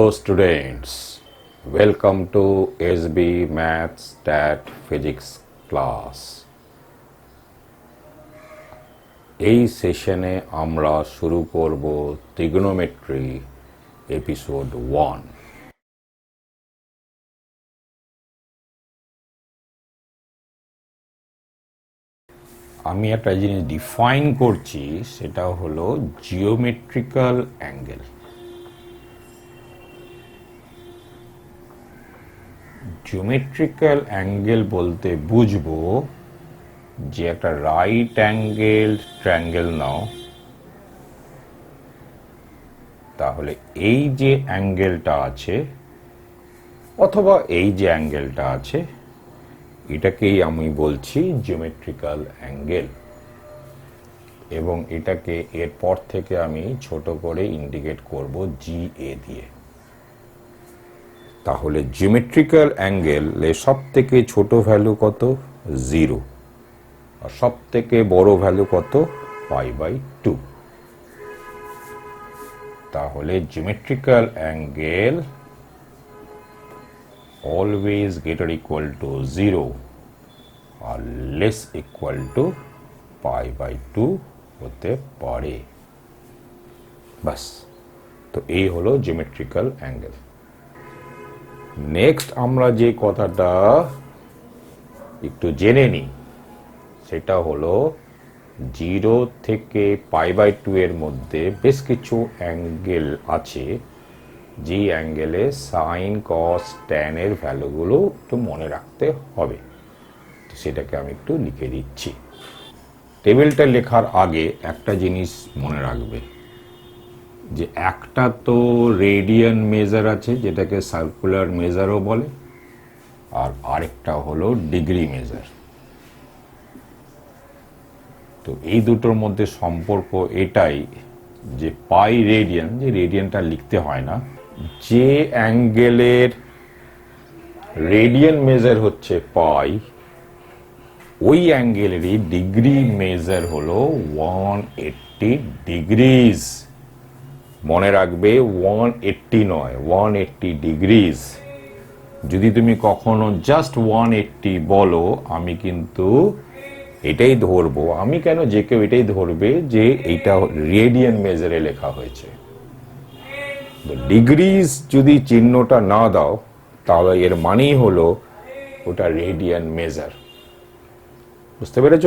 Hello students, welcome to SB Maths Stat Physics class. এই সেশনে আমরা শুরু করব trigonometry episode 1. আমি একটা জিনিস ডিফাইন করছি, সেটা হলো জিওমেট্রিক্যাল অ্যাঙ্গেল। জিওমেট্রিক্যাল অ্যাঙ্গেল বলতে বুঝবো যে একটা রাইট অ্যাঙ্গেল ট্রায়াঙ্গেল নাও, তাহলে এই যে অ্যাঙ্গেলটা আছে অথবা এই যে অ্যাঙ্গেলটা আছে, এটাকেই আমি বলছি জিওমেট্রিক্যাল অ্যাঙ্গেল, এবং এটাকে এরপর থেকে আমি ছোট করে ইন্ডিকেট করব GA দিয়ে। তাহলে জিওমেট্রিক্যাল অ্যাঙ্গেলে সব থেকে ছোট ভ্যালু কত? 0, আর সব থেকে বড় ভ্যালু কত? π/2। তাহলে geometrical angle always greater equal to 0 আর লেস ইকুয়াল টু π/2 হতে পারে। বাস, তো এই হলো জিওমেট্রিক্যাল অ্যাঙ্গেল। নেক্সট আমরা যে কথাটা একটু জেনে নিই, সেটা হলো 0 থেকে π/2 এর মধ্যে বেশ কিছু অ্যাঙ্গেল আছে, যে অ্যাঙ্গেলে সাইন কস ট্যান এর ভ্যালুগুলো একটু মনে রাখতে হবে। তো সেটাকে আমি একটু লিখে দিচ্ছি। টেবিলটা লেখার আগে একটা জিনিস মনে রাখবে, যে একটা তো রেডিয়ান মেজার আছে, যেটাকে সার্কুলার মেজারও বলে, আর আরেকটা হলো ডিগ্রি মেজার। তো এই দুটোর মধ্যে সম্পর্ক এটাই যে পাই রেডিয়ান, যে রেডিয়ানটা লিখতে হয় না, যে অ্যাঙ্গেলের রেডিয়ান মেজার হচ্ছে পাই, ওই অ্যাঙ্গেলেরই ডিগ্রি মেজার হলো 180 ডিগ্রিজ। মনে রাখবে 180 নয়, 180 ডিগ্রিজ। যদি তুমি কখনো জাস্ট 180 বলো, আমি কিন্তু এটাই ধরবো, আমি কেন, যে কেউ এটাই ধরবে যে এইটা রেডিয়ান মেজারে লেখা হয়েছে। ডিগ্রিজ যদি চিহ্নটা না দাও, তাহলে এর মানেই হলো ওটা রেডিয়ান মেজার। বুঝতে পেরেছ?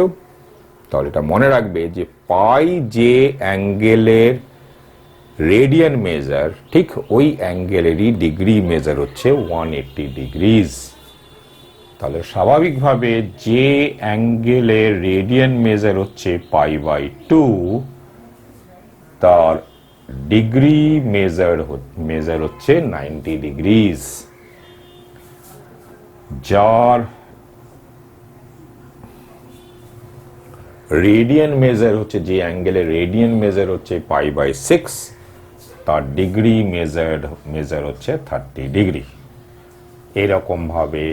তাহলে এটা মনে রাখবে যে পাই যে অ্যাঙ্গেলের রেডিয়ান মেজার, ঠিক ওই অ্যাঙ্গেলেরই ডিগ্রি মেজার হচ্ছে 180 ডিগ্রিজ। তাহলে স্বাভাবিকভাবে যে অ্যাঙ্গেলের রেডিয়ান মেজার হচ্ছে π/2, তার ডিগ্রি মেজার হচ্ছে 90 ডিগ্রিজ। যার রেডিয়ান মেজার হচ্ছে, যে অ্যাঙ্গেলের রেডিয়ান মেজার হচ্ছে π/6, তার ডিগ্রি মেজার হচ্ছে 30 ডিগ্রি। এরকম ভাবে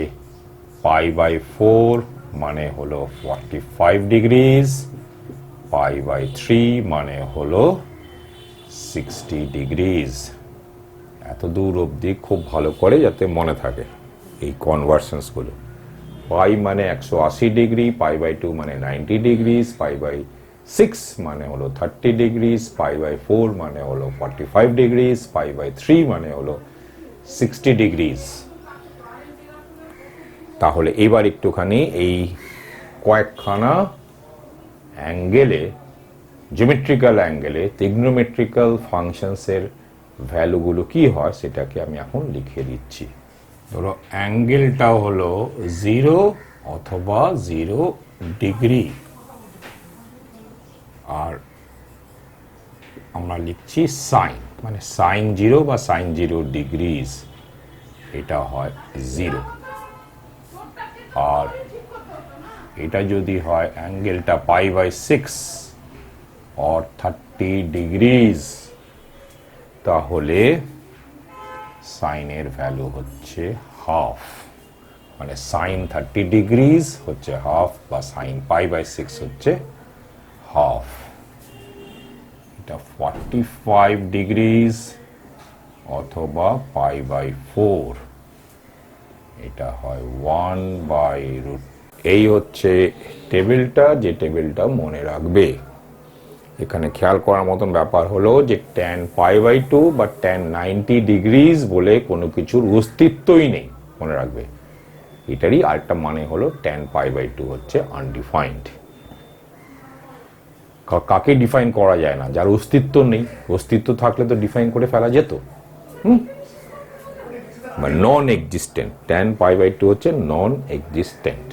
π/4 মানে হলো 45 ডিগ্রিজ, π/3 মানে হলো 60 ডিগ্রিজ। এত দূর অবধি খুব ভালো করে যাতে মনে থাকে এই কনভার্সনসগুলো। পাই মানে 180 ডিগ্রি, π/2 মানে 90 ডিগ্রিজ, π/6 মানে হলো 30 ডিগ্রিজ, π/4 মানে হলো 45 ডিগ্রিজ, π/3 মানে হলো 60 ডিগ্রিজ। তাহলে এবার একটুখানি এই কয়েকখানা অ্যাঙ্গেলে, জিওমেট্রিক্যাল অ্যাঙ্গেলে ট্রিগনোমেট্রিক্যাল ফাংশনসের ভ্যালুগুলো কি হয় সেটাকে আমি এখন লিখে দিচ্ছি। ধরো অ্যাঙ্গেলটা হলো 0 অথবা 0 ডিগ্রি, আর আমরা লিখছি সাইন, মানে সাইন 0 বা সাইন 0 ডিগ্রিজ, এটা হয় 0। আর এটা যদি হয় অ্যাঙ্গেলটা π/6 or 30 ডিগ্রিজ, তাহলে সাইনের ভ্যালু হচ্ছে হাফ, মানে সাইন 30 ডিগ্রিজ হচ্ছে হাফ, বা সাইন π/6 হচ্ছে হাফ। এটা 45 ডিগ্রিজ অথবা π/4, এটা হয় 1/√। এই হচ্ছে টেবিলটা, যে টেবিলটা মনে রাখবে। এখানে খেয়াল করার মতন ব্যাপার হলো যে tan π/2 বা tan 90 ডিগ্রিজ বলে কোনো কিছুর অস্তিত্বই নেই, মনে রাখবে। এটারই আরেকটা মানে হলো tan π/2 হচ্ছে আনডিফাইন্ড। কাকে ডিফাইন করা যায় না? যার অস্তিত্ব নেই। অস্তিত্ব থাকলে তো ডিফাইন করে ফেলা যেত। নন এক্সিস্টেন্ট, tan π/2 হচ্ছে নন এক্সিস্টেন্ট।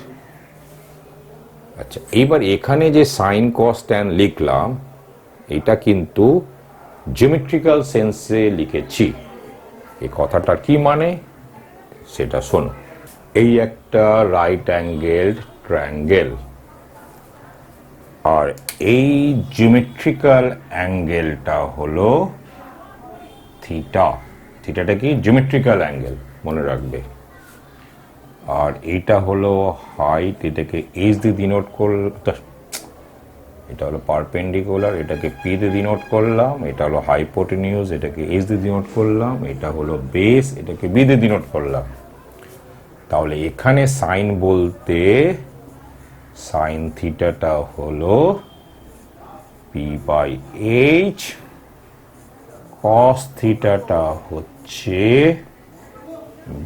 আচ্ছা, এইবার এখানে যে সাইন কস ট্যান লিখলাম, এটা কিন্তু জিওমেট্রিক্যাল সেন্সে লিখেছি। এই কথাটা কি মানে সেটা শোনো। এই একটা রাইট অ্যাঙ্গেল ট্রায়াঙ্গেল, আর এই জিওমেট্রিক্যাল অ্যাঙ্গেলটা হলো থিটা। থিটাটা কি? জিওমেট্রিক্যাল অ্যাঙ্গেল, মনে রাখবে। আর এইটা হলো হাইট, এটাকে এইচ দিয়ে ডিনোট করলাম, এটা হলো পারপেন্ডিকুলার, এটাকে পি দিয়ে ডিনোট করলাম। এটা হলো হাইপোটেনিউজ, এটাকে এইচ দিয়ে ডিনোট করলাম। এটা হলো বেস, এটাকে বি দিয়ে ডিনোট করলাম। তাহলে এখানে সাইন বলতে সাইন থিটাটা হলো p/h, কস থিটাটা হচ্ছে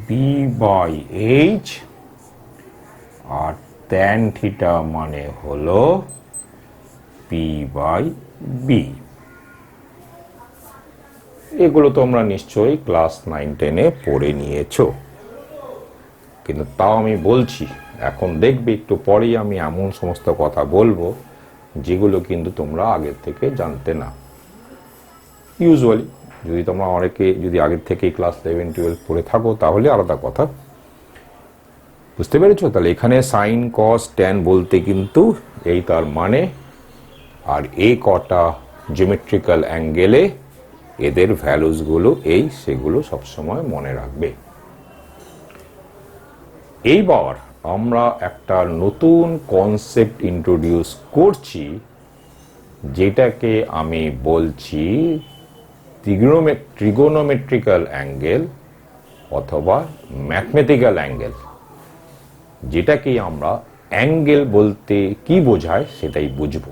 b/h, আর ট্যান থিটা মানে হলো p/b। এগুলো তোমরা নিশ্চয়ই ক্লাস 9-10-এ পড়ে নিয়েছো, কিন্তু তাও আমি বলছি। এখন দেখবে একটু পরেই আমি এমন সমস্ত কথা বলবো যেগুলো কিন্তু তোমরা আগের থেকে জানতে না। ইউজুয়ালি যদি তোমরা অনেকে যদি আগের থেকেই ক্লাস 11-12 পড়ে থাকো তাহলে আলাদা কথা। বুঝতে পেরেছো? তাহলে এখানে সাইন কস ট্যান বলতে কিন্তু এই তার মানে। আর এই কটা জিওমেট্রিক্যাল অ্যাঙ্গেলে এদের ভ্যালুসগুলো এই, সেগুলো সবসময় মনে রাখবে। এইবার আমরা একটা নতুন কনসেপ্ট ইন্ট্রোডিউস করছি, যেটাকে আমি বলছি ট্রিগোনোমেট্রিক্যাল অ্যাঙ্গেল অথবা ম্যাথমেটিক্যাল অ্যাঙ্গেল। যেটাকে আমরা অ্যাঙ্গেল বলতে কি বোঝায় সেটাই বুঝবো।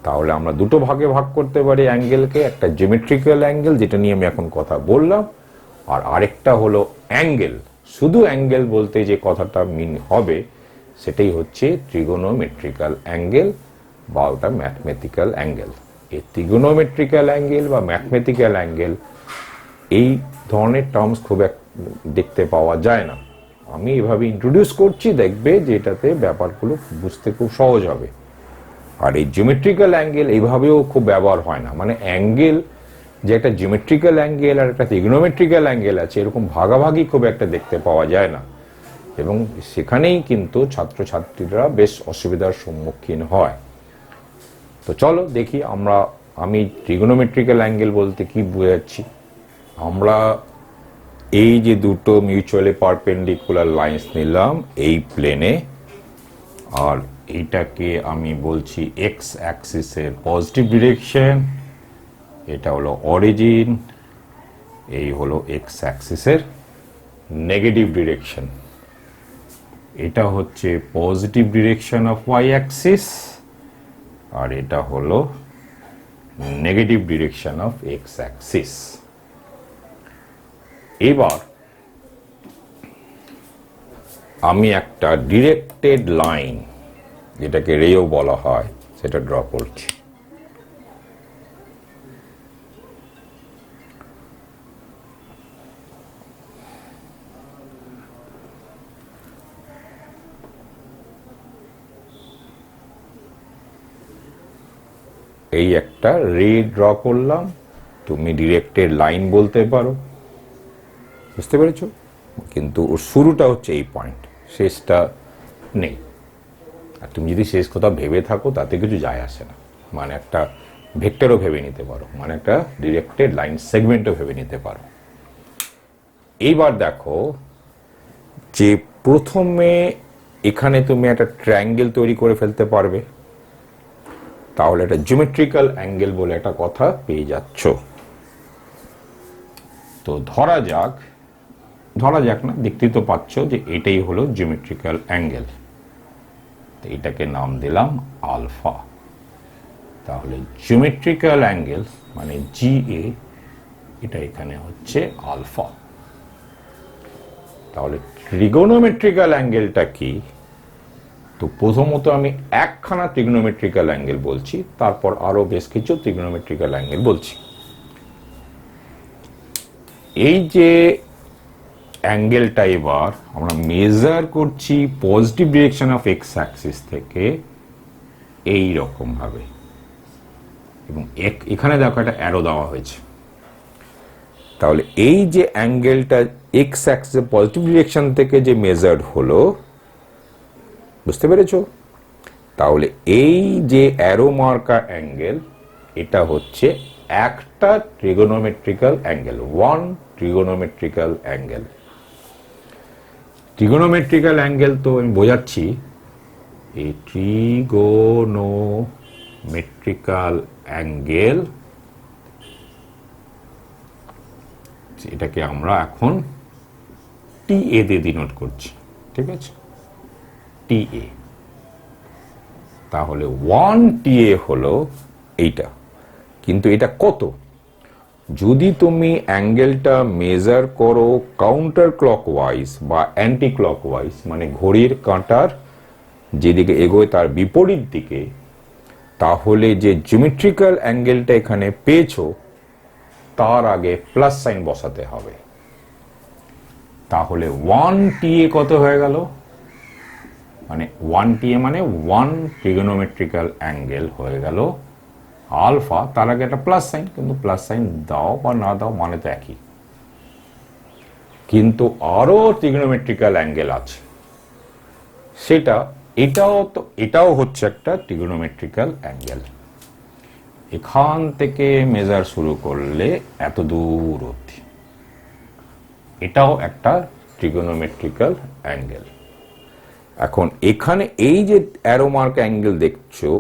তাহলে আমরা দুটো ভাগে ভাগ করতে পারি অ্যাঙ্গেলকে। একটা জিওমেট্রিক্যাল অ্যাঙ্গেল, যেটা নিয়ে আমি এখন কথা বললাম, আর আরেকটা হলো অ্যাঙ্গেল। শুধু অ্যাঙ্গেল বলতে যে কথাটা মিন হবে সেটাই হচ্ছে ট্রিগোনোমেট্রিক্যাল অ্যাঙ্গেল বা ওটা ম্যাথমেটিক্যাল অ্যাঙ্গেল। এই ট্রিগোনোমেট্রিক্যাল অ্যাঙ্গেল বা ম্যাথমেটিক্যাল অ্যাঙ্গেল এই ধরনের টার্মস খুব দেখতে পাওয়া যায় না। আমি এভাবে ইন্ট্রোডিউস করছি, দেখবে যে এটাতে ব্যাপারগুলো বুঝতে খুব সহজ হবে। আর এই জিওমেট্রিক্যাল অ্যাঙ্গেল এইভাবেও খুব ব্যবহার হয় না। মানে অ্যাঙ্গেল যে একটা জিওমেট্রিক্যাল অ্যাঙ্গেল আর একটা ট্রিগোনোমেট্রিক্যাল অ্যাঙ্গেল আছে, এরকম ভাগাভাগি খুব একটা দেখতে পাওয়া যায় না, এবং সেখানেই কিন্তু ছাত্রছাত্রীরা বেশ অসুবিধার সম্মুখীন হয়। তো চলো দেখি আমি ট্রিগোনোমেট্রিক্যাল অ্যাঙ্গেল বলতে কি বোঝাচ্ছি। আমরা এই যে দুটো মিউচুয়ালি পারপেন্ডিকুলার লাইন্স নিলাম এই প্লেনে, আর এইটাকে আমি বলছি এক্স অ্যাক্সিসের পজিটিভ ডিরেকশন, এটা হলো অরিজিন, এই হলো এক্স অ্যাক্সিসের নেগেটিভ ডিরেকশন। এটা হচ্ছে positive direction of Y axis, আর এটা হলো negative direction of x axis. এবার আমি একটা ডিরেক্টেড লাইন, যেটাকে রেও বলা হয়, সেটা ড্র করছি। এই একটা রে ড্র করলাম, তুমি ডিরেক্টেড লাইন বলতে পারো। বুঝতে পেরেছো? কিন্তু ওর শুরুটা হচ্ছে এই পয়েন্ট, শেষটা নেই। আর তুমি যদি শেষ কথা ভেবে থাকো তাতে কিছু যায় আসে না। মানে একটা ভেক্টরও ভেবে নিতে পারো, মানে একটা ডিরেক্টেড লাইন সেগমেন্টও ভেবে নিতে পারো। এইবার দেখো যে প্রথমে এখানে তুমি একটা ট্রায়াঙ্গেল তৈরি করে ফেলতে পারবে, তাহলে একটা জিওমেট্রিক্যাল অ্যাঙ্গেল বলে একটা কথা পেয়ে যাচ্ছ। তো ধরা যাক না, দেখতেই তো পাচ্ছ যে এটাই হলো জিওমেট্রিক্যাল অ্যাঙ্গেল। তো এটাকে নাম দিলাম আলফা। তাহলে জিওমেট্রিক্যাল অ্যাঙ্গেল মানে জিএ, এটা এখানে হচ্ছে আলফা। তাহলে ট্রিগোনোমেট্রিক্যাল অ্যাঙ্গেলটা কি? তো প্রথমত আমি একখানা ট্রিগোনোমেট্রিক্যাল অ্যাঙ্গেল বলছি, তারপর আরো বেশ কিছু ট্রিগোনোমেট্রিক্যাল অ্যাঙ্গেল বলছি। এই যে অ্যাঙ্গেলটা এবার আমরা মেজার করছি positive direction of x Axis থেকে এই রকম ভাবে, এবং এখানে দেখো একটা অ্যারো দেওয়া হয়েছে। তাহলে এই যে অ্যাঙ্গেলটা এক্স অ্যাক্সিস পজিটিভ ডিরেকশন থেকে যে মেজার্ড হলো, বুঝতে পেরেছো? তাহলে এই যে অ্যারো মার্কা অ্যাঙ্গেল, এটা হচ্ছে একটা trigonometrical angle, one trigonometrical angle. Trigonometrical angle তো আমি বোঝাচ্ছি, এই ট্রিগোনোমেট্রিক্যাল অ্যাঙ্গেল, এটাকে আমরা এখন টিএ দিয়ে ডিনোট করছি, ঠিক আছে? টিএ। তাহলে 1 টিএ হলো এইটা। কিন্তু এটা কত? যদি তুমি অ্যাঙ্গেলটা মেজার করো কাউন্টার ক্লকওয়াইজ বা অ্যান্টি ক্লকওয়াইজ, মানে ঘড়ির কাঁটার যেদিকে এগোয় তার বিপরীত দিকে, তাহলে যে জিওমেট্রিক্যাল অ্যাঙ্গেলটা এখানে পেয়েছো তার আগে প্লাস সাইন বসাতে হবে। তাহলে 1 টিএ কত হয়ে গেল? মানে 1 টিএ মানে 1 ট্রিগোনোমেট্রিক্যাল অ্যাঙ্গেল হয়ে গেল আলফা। তার আগে একটা প্লাস সাইন, কিন্তু প্লাস সাইন দাও বা না দাও মানে তো একই। কিন্তু আরো ট্রিগোনোমেট্রিক্যাল অ্যাঙ্গেল আছে, সেটা এটাও হচ্ছে একটা ট্রিগোনোমেট্রিক্যাল অ্যাঙ্গেল। এখান থেকে মেজার শুরু করলে এত দূর অবধি, এটাও একটা ট্রিগোনোমেট্রিক্যাল অ্যাঙ্গেল। এখন এখানে এই যে অ্যারো মার্ক অ্যাঙ্গেল দেখছো,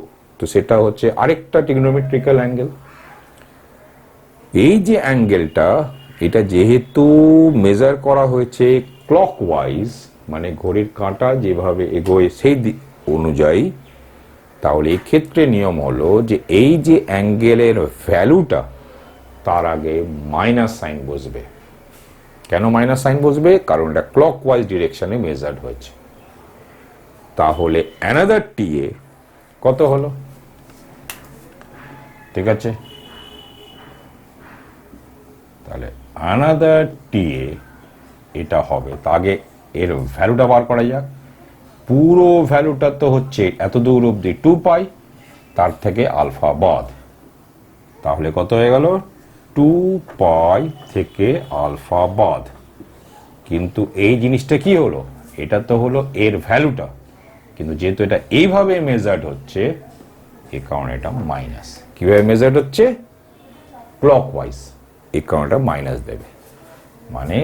তো সেটা হচ্ছে আরেকটা ট্রিগোনোমেট্রিক্যাল অ্যাঙ্গেল। এই যে অ্যাঙ্গেলটা, এটা যেহেতু মেজার করা হয়েছে ক্লকওয়াইজ, মানে ঘড়ির কাঁটা যেভাবে এগোয় সেই অনুযায়ী, তাহলে এক্ষেত্রে নিয়ম হলো যে এই যে অ্যাঙ্গেলের ভ্যালুটা তার আগে মাইনাস সাইন বসবে। কেন মাইনাস সাইন বসবে? কারণ এটা ক্লকওয়াইজ ডিরেকশনে মেজার্ড হয়েছে। তাহলে অ্যানাদার টিএ কত হলো? ঠিক আছে, তাহলে অ্যানাদার টিএ এটা হবে। তা আগে এর ভ্যালুটা বার করা যাক। পুরো ভ্যালুটা তো হচ্ছে এত দূর অবধি 2 পাই, তার থেকে আলফা বাদ, তাহলে কত হয়ে গেল? 2 পাই থেকে আলফা বাদ। কিন্তু এই জিনিসটা কি হলো? এটা তো হলো এর ভ্যালুটা, কিন্তু যেহেতু এটা এইভাবে মেজার্ড হচ্ছে, এই কারণে এটা মাইনাস। কিভাবে মেজার্ড হচ্ছে? ক্লকওয়াইজ, এই কারণে এটা মাইনাস দেবে। মানে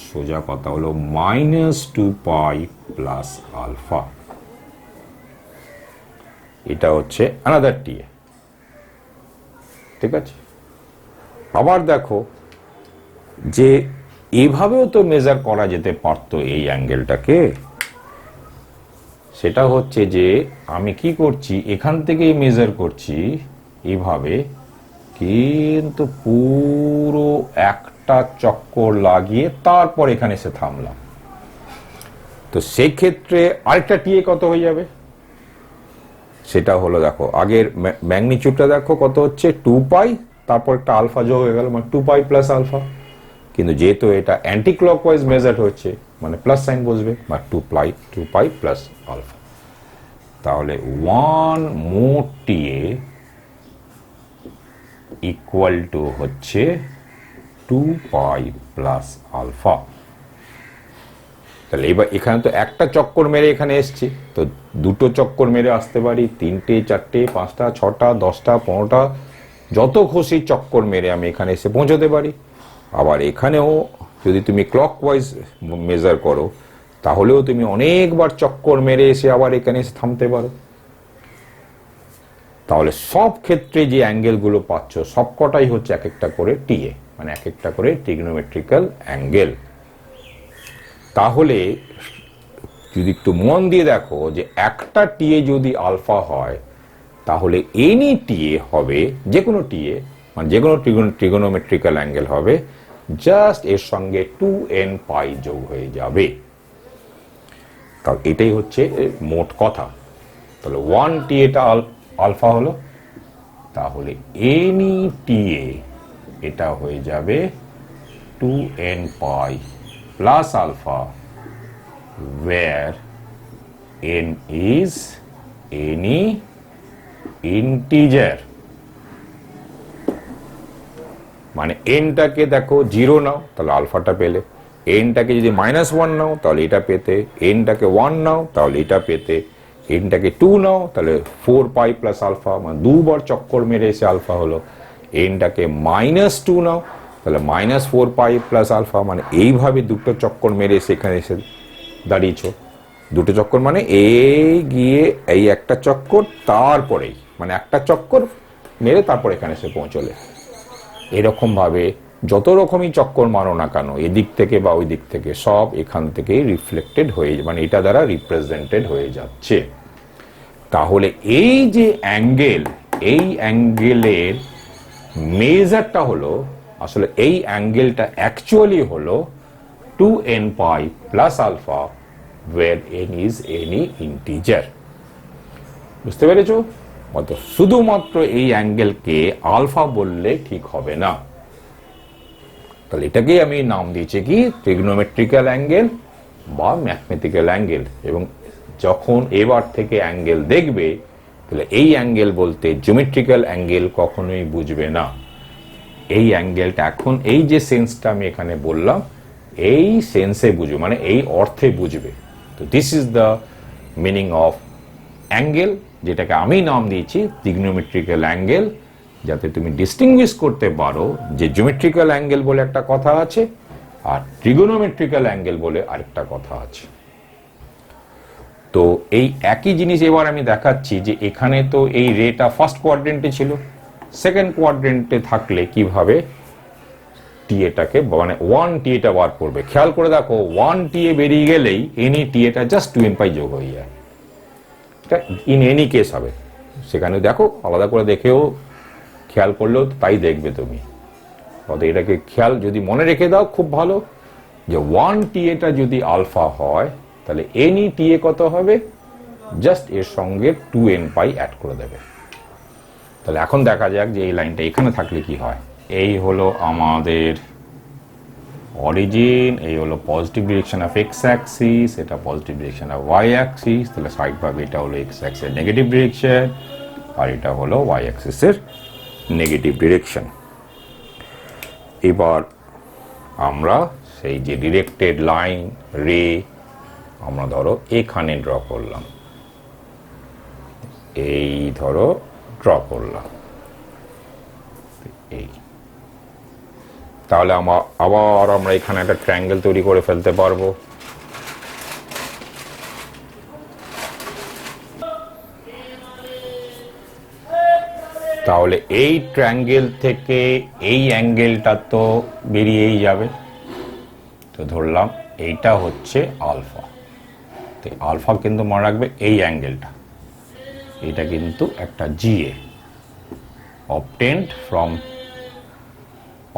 সোজা কথা হলো -2 পাই প্লাস আলফা। এটা হচ্ছে অ্যানাদার টিএ। ঠিক আছে, আবার দেখো যে এভাবেও তো মেজার করা যেতে পারতো এই অ্যাঙ্গেলটাকে। সেটা হচ্ছে যে আমি কি করছি, এখান থেকেই মেজার করছি এইভাবে, কিন্তু পুরো একটা চক্কর লাগিয়ে তারপর এখানে এসে থামলাম। তো সেই ক্ষেত্রে আরেকটা টিএ কত হয়ে যাবে? সেটা হলো, দেখো আগের ম্যাগনিচিউডটা দেখো কত হচ্ছে, 2 পাই, তারপর একটা আলফা যোগ হয়ে গেল, মানে 2 পাই প্লাস আলফা। কিন্তু যেহেতু এটা অ্যান্টি ক্লকওয়াইজ মেজার্ড হচ্ছে, মানে প্লাস সাইন বসবে, বা 2 পাই প্লাস আলফা। তাহলে 1 মোট টিএ ইকুয়াল টু হচ্ছে 2 পাই প্লাস আলফা। তাহলে এবার এখানে তো একটা চক্কর মেরে এখানে এসছি, তো দুটো চক্কর মেরে আসতে পারি, 3টে 4টে 5টা 6টা 10টা 15টা, যত খুশি চক্কর মেরে আমি এখানে এসে পৌঁছতে পারি। আবার এখানেও যদি তুমি ক্লকওয়াইজ মেজার করো, তাহলেও তুমি অনেকবার চক্কর মেরে এসে আবার এখানে এসে থামতে পারো। তাহলে সব ক্ষেত্রে যে অ্যাঙ্গেলগুলো পাচ্ছ সবকটাই হচ্ছে এক একটা করে টিএ। মানে এক একটা করে ট্রিগনোমেট্রিক্যাল অ্যাঙ্গেল। তাহলে যদি একটু মন দিয়ে দেখো যে একটা টিএ যদি আলফা হয় তাহলে এনি টিএ হবে, যে কোনো টিএ মানে যে কোনো ট্রিগোনোমেট্রিক্যাল অ্যাঙ্গেল হবে জাস্ট এর সঙ্গে 2n পাই যোগ হয়ে যাবে। এটাই হচ্ছে মোট কথা। তাহলে 1 টিএটা আলফা হলো, তাহলে এনি টিএ এটা হয়ে যাবে 2n pi plus alpha, where n is any integer। মানে এনটাকে দেখো 0 নাও তাহলে আলফাটা পেলে, এনটাকে যদি -1 নাও তাহলে এটা পেতে, এনটাকে 1 নাও তাহলে এটা পেতে, এনটাকে 2 নাও তাহলে 4 পাই প্লাস আলফা, মানে দুবার চক্কর মেরে এসে আলফা হলো। এনটাকে -2 নাও তাহলে -4 পাই প্লাস আলফা, মানে এইভাবে দুটো চক্কর মেরে এসে এখানে এসে দাঁড়িয়েছ। দুটো চক্কর মানে এই গিয়ে এই একটা চক্কর, তারপরেই মানে একটা চক্কর মেরে তারপর এখানে এসে পৌঁছলে। এরকম ভাবে যত রকমই চক্কর মারো না কেন এদিক থেকে বা ওই দিক থেকে সব এখান থেকেই রিফ্লেক্টেড হয়ে, মানে এটা দ্বারা রিপ্রেজেন্টেড হয়ে যাচ্ছে। তাহলে এই যে অ্যাঙ্গেল, এই অ্যাঙ্গেলের মেজারটা হলো, আসলে এই অ্যাঙ্গেলটা অ্যাকচুয়ালি হলো 2n pi plus alpha where n is any integer। বুঝতে পেরেছো? অর্থাৎ শুধুমাত্র এই অ্যাঙ্গেলকে আলফা বললে ঠিক হবে না। তাহলে এটাকেই আমি নাম দিয়েছি কি ট্রিগনোমেট্রিক্যাল অ্যাঙ্গেল বা ম্যাথমেটিক্যাল অ্যাঙ্গেল। এবং যখন এবার থেকে অ্যাঙ্গেল দেখবে তাহলে এই অ্যাঙ্গেল বলতে জিওমেট্রিক্যাল অ্যাঙ্গেল কখনোই বুঝবে না। এই অ্যাঙ্গেলটা এখন এই যে সেন্সটা আমি এখানে বললাম এই সেন্সে বুঝবে, মানে এই অর্থে বুঝবে। তো this is the meaning of angle, যেটাকে আমি নাম দিয়েছি ট্রিগনোমেট্রিক্যাল অ্যাঙ্গেল, যাতে তুমি ডিস্টিংগুইশ করতে পারো যে জিওমেট্রিক্যাল অ্যাঙ্গেল বলে একটা কথা আছে আর ট্রিগোনোমেট্রিক্যাল অ্যাঙ্গেল বলে আরেকটা কথা আছে। তো এই একই জিনিস এবার আমি দেখাচ্ছি যে এখানে তো এই রেটা ফার্স্ট কোয়াড্রেন্টে ছিল, সেকেন্ড কোয়াড্রেন্টে থাকলে কিভাবে টিএটাকে মানে 1 টিএটা বার করবে। খেয়াল করে দেখো 1 টিএ বেরিয়ে গেলেই এনি টিএটা জাস্ট 2n পাই যোগ হয়ে যায়। এটা ইন এনি কেস হবে, সেখানে দেখো আলাদা করে দেখেও খেয়াল করলেও তাই দেখবে তুমি। অর্থাৎ এটাকে খেয়াল যদি মনে রেখে দাও খুব ভালো যে 1 টিএটা যদি আলফা হয় তাহলে এনি টিএ কত হবে, জাস্ট এর সঙ্গে 2n পাই অ্যাড করে দেবে। তাহলে এখন দেখা যাক যে এই লাইনটা এখানে থাকলে কি হয়। এই হলো আমাদের অরিজিন, এই হলো positive direction of x axis, এটা positive direction of Y axis. তাহলে স্বাভাবিকভাবে এটা হলো এক্স অ্যাক্সিসের নেগেটিভ ডিরেকশন আর এটা হলো ওয়াই অ্যাক্সিসের নেগেটিভ ডিরেকশন। এবার আমরা সেই যে ডিরেক্টেড লাইন রে আমরা ধরো এখানে ড্র করলাম, এই ধরো ড্র করলাম এই, তাহলে আবার আমরা এখানে একটা ট্রায়াঙ্গেল তৈরি করে ফেলতে পারবো। তাহলে এই ট্রায়াঙ্গেল থেকে এই অ্যাঙ্গেলটা তো বেরিয়েই যাবে। তো ধরলাম এইটা হচ্ছে আলফা, তো আলফা কিন্তু মনে রাখবে এই অ্যাঙ্গেলটা, এটা কিন্তু একটা GA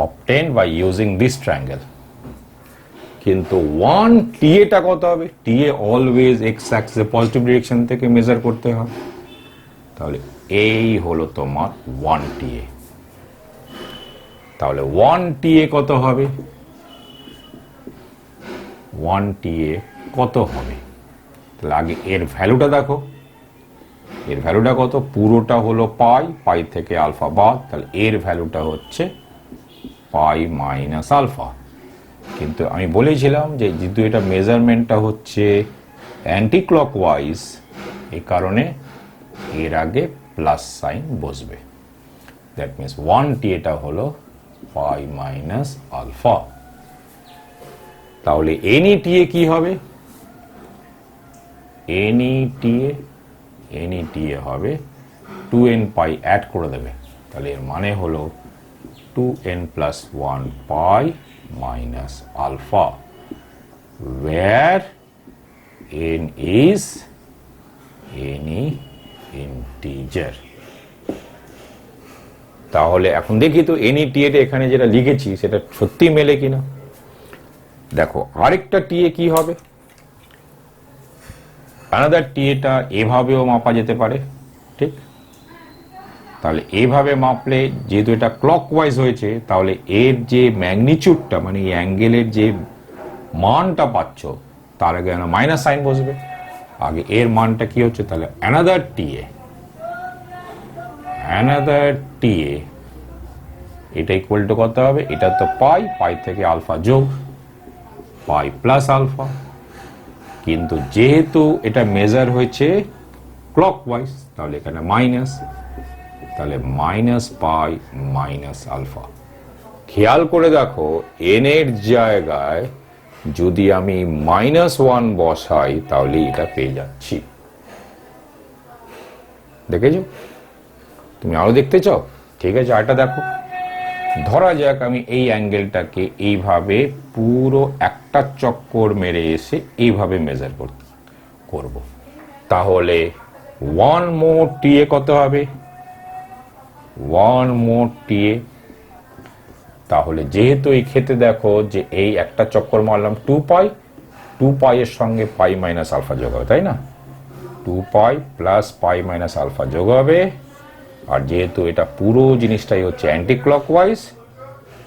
obtained by using this triangle। কিন্তু 1 টিএটা কত হবে? টিএ অলওয়েজ এক্স অ্যাক্সিসে পজিটিভ ডিরেকশন থেকে মেজার করতে হয়। তাহলে এই হলো তোমার 1 টিএ। তাহলে 1 টিএ কত হবে? 1 টিএ কত হবে? তাহলে আগে এর ভ্যালুটা দেখো, এর ভ্যালুটা কত? পুরোটা হলো পাই থেকে আলফা বাদ, তাহলে এর ভ্যালুটা হচ্ছে পাই মাইনাস আলফা। কিন্তু আমি বলেছিলাম যে যেহেতু এটা মেজারমেন্টটা হচ্ছে অ্যান্টি ক্লকওয়াইজ, এই কারণে এর আগে প্লাস সাইন বসবে। দ্যাট মিনস 1 টিএটা হলো পাই মাইনাস আলফা। তাহলে এনি টিএ কি হবে? এনি টিএ হবে 2n পাই অ্যাড করে দেবে। তাহলে এর মানে হলো 2n plus 1 pi minus alpha, where n is any integer. তাহলে এখন দেখি তো এনি টি এটা এখানে যেটা লিখেছি সেটা সত্যি মেলে কিনা। দেখো আরেকটা টি এ কি হবে, আলাদা টি এটা এভাবেও মাপা যেতে পারে, ঠিক? তাহলে এইভাবে মাপলে যেহেতু এটা ক্লকওয়াইজ হয়েছে, তাহলে এর যে ম্যাগনিচিউডটা মানে এই অ্যাঙ্গেলের যে মানটা পাচ্ছ তার আগে মাইনাস সাইন বসবে। আগে এর মানটা কি হচ্ছে, তাহলে অ্যানাদার টি এ এটা ইকুয়াল টু কত হবে, এটা তো পাই, পাই থেকে আলফা যোগ পাই প্লাস আলফা, কিন্তু যেহেতু এটা মেজার হয়েছে ক্লকওয়াইজ তাহলে এখানে মাইনাস, তাহলে মাইনাস পাই মাইনাস আলফা। খেয়াল করে দেখো এন এর জায়গায় যদি আমি -1 বসাই তাহলে এটা পেয়ে যাচ্ছি। দেখেছো? তুমি আরো দেখতে চাও? ঠিক আছে, আরেকটা দেখো। ধরা যাক আমি এই অ্যাঙ্গেলটাকে এইভাবে পুরো একটা চক্কর মেরে এসে এইভাবে মেজার করব, তাহলে 1 মোর টি এ কত হবে, 1 মোর টি এ। তাহলে যেহেতু এই ক্ষেত্রে দেখো যে এই একটা চক্কর মারলাম 2 পাই এর সঙ্গে পাই মাইনাস আলফা যোগ হবে, তাই না? 2 pi plus pi minus alpha যোগ হবে, আর যেহেতু এটা পুরো জিনিসটাই হচ্ছে অ্যান্টি ক্লকওয়াইজ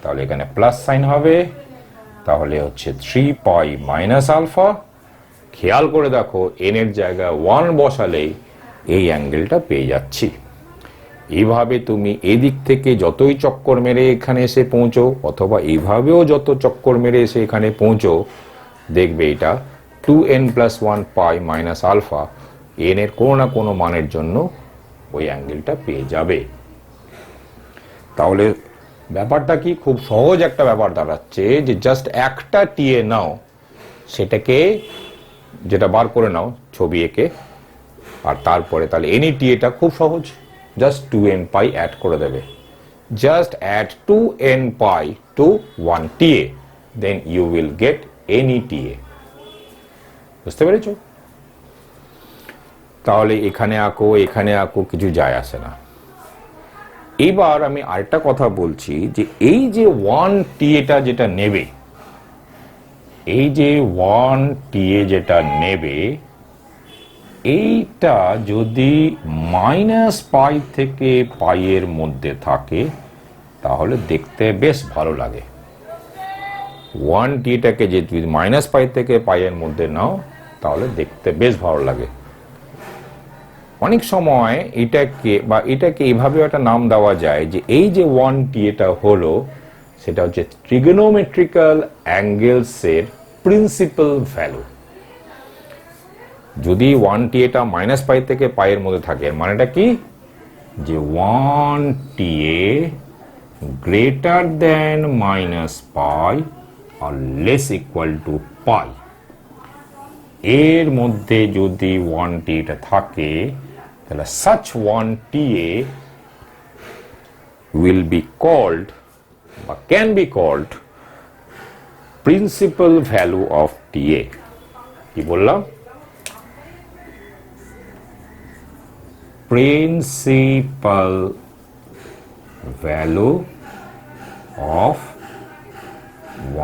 তাহলে এখানে প্লাস সাইন হবে, তাহলে হচ্ছে 3 পাই মাইনাস আলফা। খেয়াল করে দেখো এন এর জায়গায় 1 বসালেই এই অ্যাঙ্গেলটা পেয়ে যাচ্ছি। এইভাবে তুমি এদিক থেকে যতই চক্কর মেরে এখানে এসে পৌঁছো, অথবা এইভাবেও যত চক্কর মেরে এসে এখানে পৌঁছো, দেখবে এটা 2n plus 1 পাই মাইনাস আলফা এন এর কোনো না কোনো মানের জন্য ওই অ্যাঙ্গেলটা পেয়ে যাবে। তাহলে ব্যাপারটা কি, খুব সহজ একটা ব্যাপার দাঁড়াচ্ছে যে জাস্ট একটা টিএ নাও, সেটাকে যেটা বার করে নাও ছবি এঁকে, আর তারপরে তাহলে এনি টিএটা খুব সহজ, জাস্ট 2n পাই অ্যাড করে দেবে, just add 2n pi to 1 theta, then you will get any theta. বুঝতে পেরেছো? তাহলে এখানে আঁকো কিছু যায় আসে না। এবার আমি আরেকটা কথা বলছি যে এই যে 1 টিএটা যেটা নেবে, এই যে 1 টিএ যেটা নেবে, এইটা যদি মাইনাস পাই থেকে পাই এর মধ্যে থাকে তাহলে দেখতে বেশ ভালো লাগে। 1 টিটাকে যে যদি মাইনাস পাই থেকে পাই এর মধ্যে নাও তাহলে দেখতে বেশ ভালো লাগে। অনেক সময় এটাকে এইভাবে একটা নাম দেওয়া যায় যে এই যে 1 টিএটা হলো সেটা হচ্ছে ট্রিগোনোমেট্রিক্যাল অ্যাঙ্গেলসের প্রিন্সিপাল ভ্যালু। যদি 1 টিএটা মাইনাস পাই থেকে পাই এর মধ্যে থাকে, মানেটা কি, যে 1 টিএ গ্রেটার দেন মাইনাস পাই আর লেস ইকুয়াল টু পাই, এর মধ্যে যদি 1 টিএটা থাকে তাহলে such 1 টিএ will be called বা can be called principal value of TA। কি বললাম? প্রিন্সিপাল ভ্যালু অফ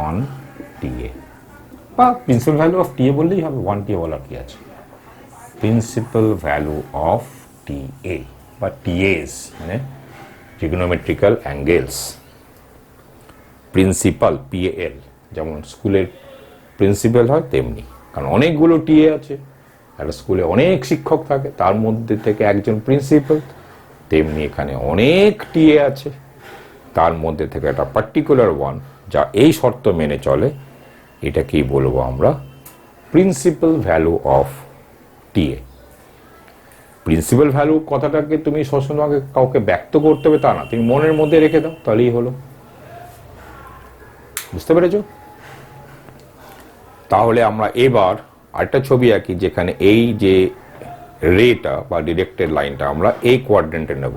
1 টিএ, বা প্রিন্সিপাল ভ্যালু অফ টিএ বললেই হবে, 1 টিএ বলার কি আছে। প্রিন্সিপাল ভ্যালু অফ টিএ বা টিএস মানে ট্রিগোনোমেট্রিক্যাল অ্যাঙ্গেলস। প্রিন্সিপাল পিএল, যেমন স্কুলের প্রিন্সিপাল হয় তেমনি, কারণ অনেকগুলো টিএ আছে, একটা স্কুলে অনেক শিক্ষক থাকে, তার মধ্যে থেকে একজন প্রিন্সিপাল, তেমনি এখানে অনেক টিএ আছে, তার মধ্যে থেকে একটা পার্টিকুলার ওয়ান যা এই শর্ত মেনে চলে, এটা কি বলবো আমরা, principal value of theta. Principal value কথাটাকে তুমি সবসময় কাউকে ব্যক্ত করতে হবে তা না, তুমি মনের মধ্যে রেখে দাও তাহলেই হলো। বুঝতে পেরেছো? তাহলে আমরা এবার আরেকটা ছবি আঁকি যেখানে এই যে রেটা বা ডিরেক্টেড লাইনটা আমরা এই কোয়াড্রেন্টে নেব,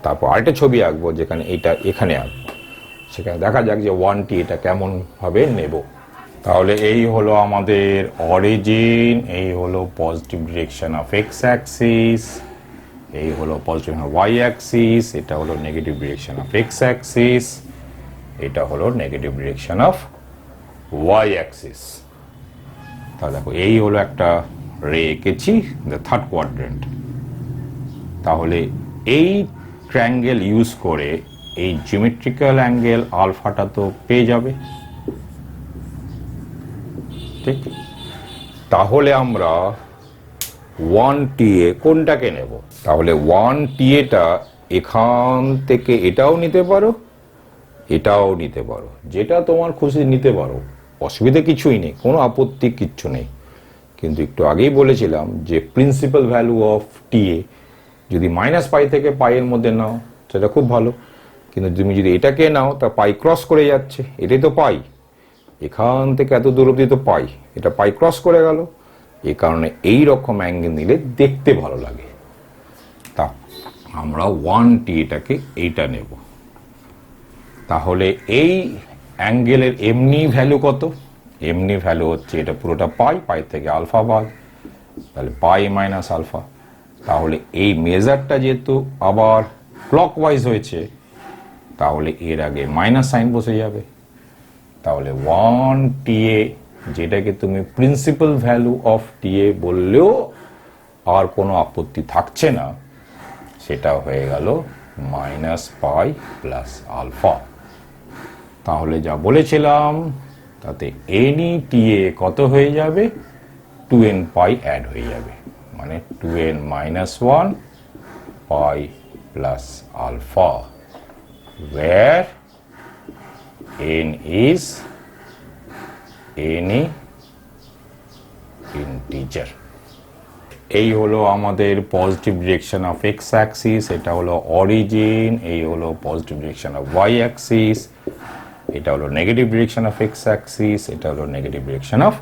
তারপর আরেকটা ছবি আঁকবো যেখানে এটা এখানে আঁকবো, সেখানে দেখা যাক যে 1t এটা কেমন ভাবে নেব। তাহলে এই হলো আমাদের অরিজিন, এই হলো positive direction of x axis, এই হলো পজিটিভ ওয়াই অ্যাক্সিস, এটা হলো negative direction of x axis, এটা হলো negative direction of Y axis. তাহলে দেখো এই হলো একটা রে এঁকেছি, দ্য থার্ড কোয়াড্রেন্ট। তাহলে এই ট্রায়াঙ্গেল ইউজ করে এই জিওমেট্রিক্যাল অ্যাঙ্গেল আলফাটা তো পেয়ে যাবে, ঠিক? তাহলে আমরা 1TA কোনটাকে নেব? তাহলে 1TA এখান থেকে এটাও নিতে পারো, এটাও নিতে পারো, যেটা তোমার খুশি নিতে পারো, অসুবিধা কিছুই নেই, কোনো আপত্তি কিচ্ছু নেই। কিন্তু একটু আগেই বলেছিলাম যে প্রিন্সিপাল ভ্যালু অফ টিএ যদি -π থেকে π এর মধ্যে নাও সেটা খুব ভালো, কিন্তু তুমি যদি এটাকে নাও তা পাই ক্রস করে যাচ্ছে, এটাই তো পাই, এখান থেকে এত দূর অব্দি তো পাই, এটা পাই ক্রস করে গেল, এই কারণে এই রকম অ্যাঙ্গেল নিলে দেখতে ভালো লাগে। তা আমরা 1TA এইটা নেব। তাহলে এই অ্যাঙ্গেলের এমনি ভ্যালু কত? এমনি ভ্যালু হচ্ছে এটা পুরোটা পাই থেকে আলফা বাদ, তাহলে পাই মাইনাস আলফা। তাহলে এই মেজারটা যেহেতু আবার ক্লকওয়াইজ হয়েছে, তাহলে এর আগে মাইনাস সাইন বসে যাবে। তাহলে 1TA যেটাকে তুমি প্রিন্সিপাল ভ্যালু অফ টিএ বললেও আর কোনো আপত্তি থাকছে না, সেটা হয়ে গেল -π প্লাস আলফা। তাহলে যা বলেছিলাম তাতে এনি টিএ কত হয়ে যাবে? 2nπ অ্যাড হয়ে যাবে, মানে 2n-1 π plus alpha, where n is any integer। এই হলো আমাদের positive direction of x axis, এটা হলো অরিজিন, এই হলো positive direction of Y axis, এটা হলো negative direction of x axis, এটা হলো negative direction of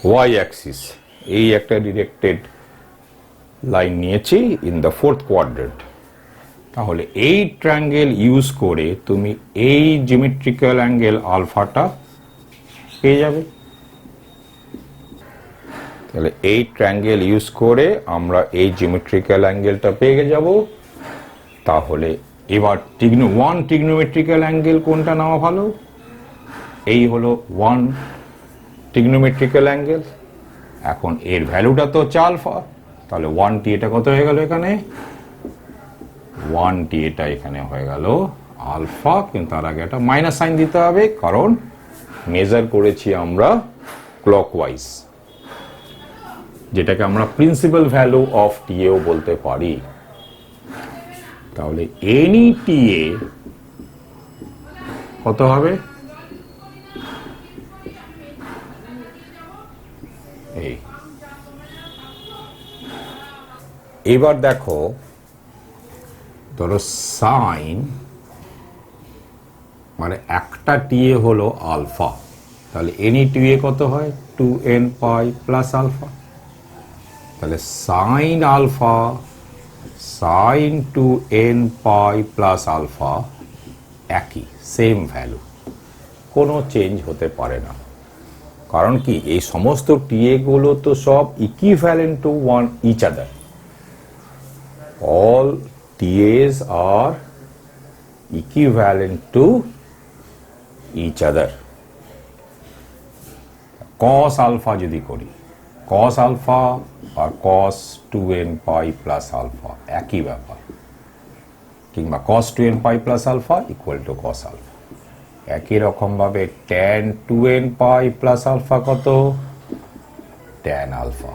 Y axis. এই একটা ডিরেক্টেড লাইন নিয়েছি ইন দ্য ফোর্থ কোয়াড্রেন্ট। তাহলে এই ট্রায়াঙ্গেল ইউজ করে তুমি এই জিওমেট্রিক্যাল অ্যাঙ্গেল আলফাটা পেয়ে যাবে। তাহলে এই ট্রায়াঙ্গেল ইউজ করে আমরা এই জিওমেট্রিক্যাল অ্যাঙ্গেলটা পেয়ে যাব। তাহলে এবার ওয়ান ট্রিগনোমেট্রিক্যাল অ্যাঙ্গেল কোনটা নেওয়া ভালো? এই হলো ওয়ান ট্রিগনোমেট্রিক্যাল অ্যাঙ্গেল। এখন এর ভ্যালুটা তো হচ্ছে আলফা, তাহলে 1TA কত হয়ে গেল এখানে? 1TA এখানে হয়ে গেল আলফা, কিন্তু তার আগে একটা মাইনাস সাইন দিতে হবে, কারণ মেজার করেছি আমরা ক্লকওয়াইজ, যেটাকে আমরা প্রিন্সিপাল ভ্যালু অফ টিএও বলতে পারি। তাহলে এনি টিএ কত হবে? এই এবার দেখো, ধরো সাইন মানে একটা টিএ হলো আলফা, তাহলে এনি টিএ কত হয়? 2nπ plus alpha. তাহলে sine alpha sine 2nπ plus alpha একই, সেম ভ্যালু, কোনো চেঞ্জ হতে পারে না। কারণ কি, এই সমস্ত টিএ গুলো তো সব equivalent to one each other, all TAs are equivalent to each other। cos alpha যদি করি, cos alpha আর cos 2nπ প্লাস আলফা একই ব্যাপার, কিংবা cos 2nπ plus alpha equal to cos alpha. একই রকম ভাবে tan 2nπ প্লাস আলফা কত? tan alpha.